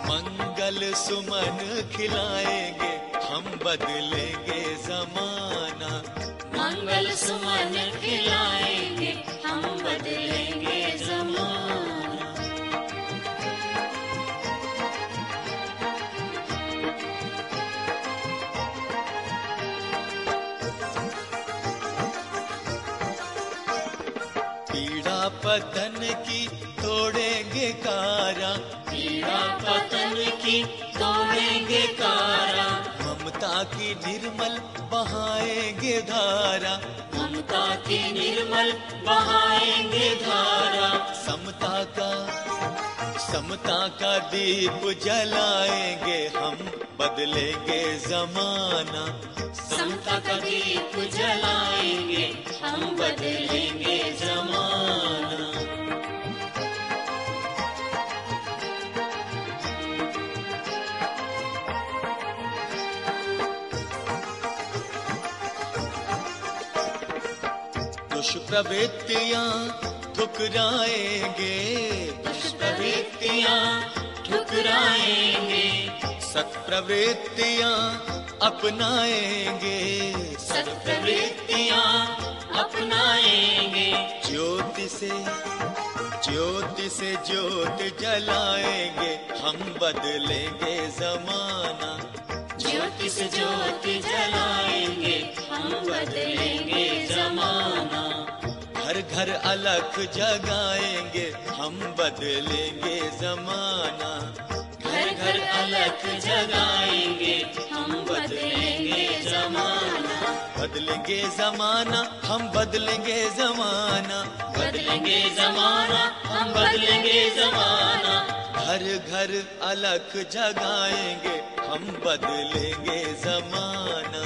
मंगल सुमन खिलाएंगे हम बदलेंगे जमाना, मंगल सुमन खिलाएंगे हम बदलेंगे जमाना। पीड़ा पतन की तोड़ेंगे कारा, पीड़ा पतन की तोड़ेंगे कारा। ममता की निर्मल बहाएंगे धारा, ममता की निर्मल बहाएंगे धारा। समता का दीप जलाएंगे हम बदलेंगे जमाना, समता का दीप जलाएंगे हम बदलेंगे जमाना। दुष्प्रवृत्तियां ठुकराएंगे, दुष्प्रवृत्तियां ठुकराएंगे। सत्प्रवृत्तियां अपनाएंगे, सत्प्रवृत्तियां अपनाएंगे। ज्योति से ज्योति जलाएंगे हम बदलेंगे जमाना, ज्योति से ज्योति जलाएंगे हम बदलेंगे जमाना। घर घर अलख जगाएंगे हम बदलेंगे जमाना, घर घर अलख जगाएंगे हम बदलेंगे जमाना। बदलेंगे जमाना हम बदलेंगे जमाना, बदलेंगे जमाना हम बदलेंगे जमाना। घर घर अलख जगाएंगे हम बदलेंगे जमाना,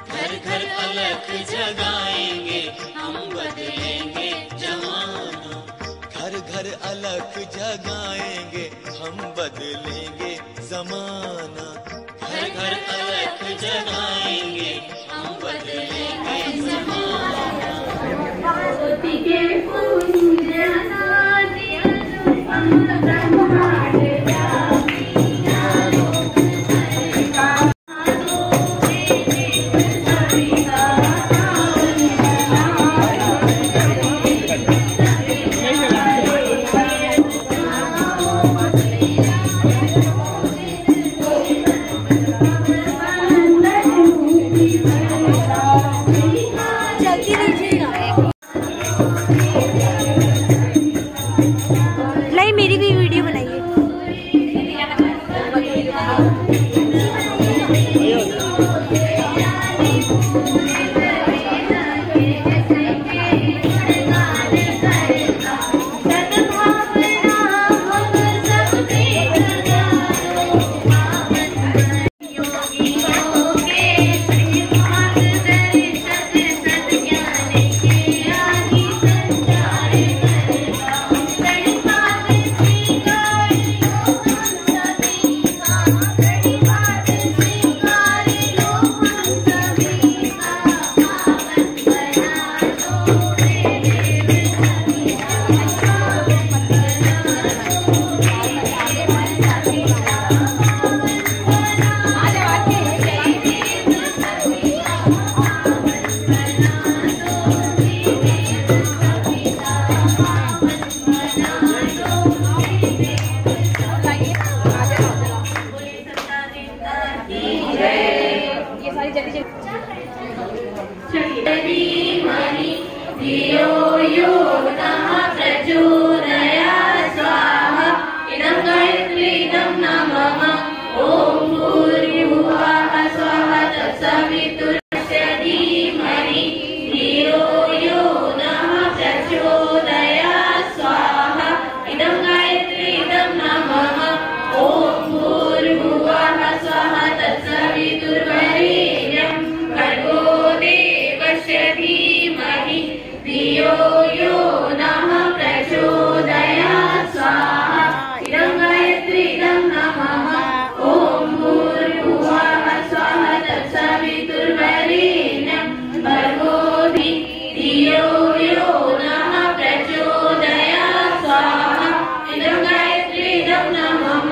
घर घर अलख जगाएंगे हम बदलेंगे जमाना। घर घर अलख जगाएंगे हम बदलेंगे जमाना, घर घर अलख जगाएंगे हम बदलेंगे जमाना। ज्योति के पूजना दिया ब्रह्मांड Hare धीमहि धियो यो नः प्रचोदयात् स्वाहा इदं गायत्री इदं नमः ॐ भूर्भुवः स्वः तत्सवितुर्वरेण्यं धीमहि धियो यो नः प्रचोदयात् स्वाहा इदं गायत्री इदं नमः ॐ भूर्भुवः स्वः तत्सवितुर्वरेण्यं भर्गो देवस्य धीमहि धियो यो नः प्रचोदयात् स्वाहा इदं गायत्री इदं नमः ॐ भूर्भुवः स्वः तत्सवितुर्वरेण्यं भर्गो धियो यो नः प्रचोदयात् स्वाहा इदं गायत्री इदं नमः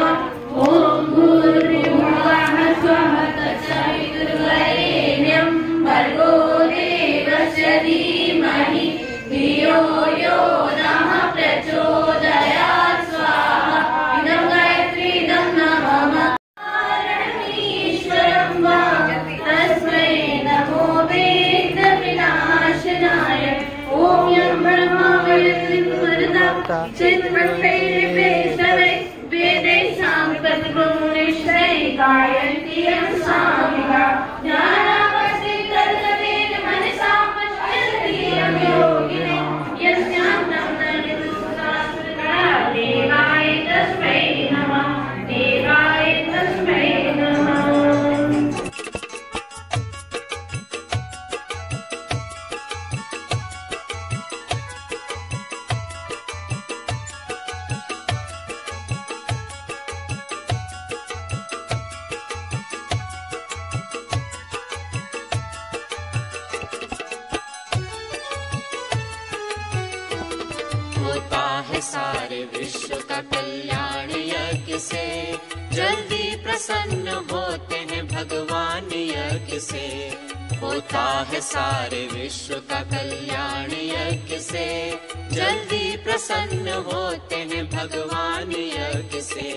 ॐ भूर्भुवः स्वः तत्सवितुर्वरेण्यं भर्गो देवस्य धीमहि धियो यो नः प्रचोदयात् स्वाहा इदं गायत्री इदं नमः ईश्वरं वा तस्मै नमो वेदविनाशनाय ॐ यं ब्रह्मा वरदा चित्प्रत्ययेषवे वेदे साङ्गपदगुणनिष्ठै गायन्ति यं सामिका ज्ञानावसि तद्वेद मनसा पश्यन्ति यं योगिनो यस्यान्तं तद्विदुस्तास्त्रता देवाय तस्मै नमः देवाय तस्मै नमः। होता है सारे विश्व का कल्याण यज्ञ से, जल्दी प्रसन्न होते हैं भगवान यज्ञ से। होता है सारे विश्व का कल्याण यज्ञ से, जल्दी प्रसन्न होते हैं भगवान यज्ञ से।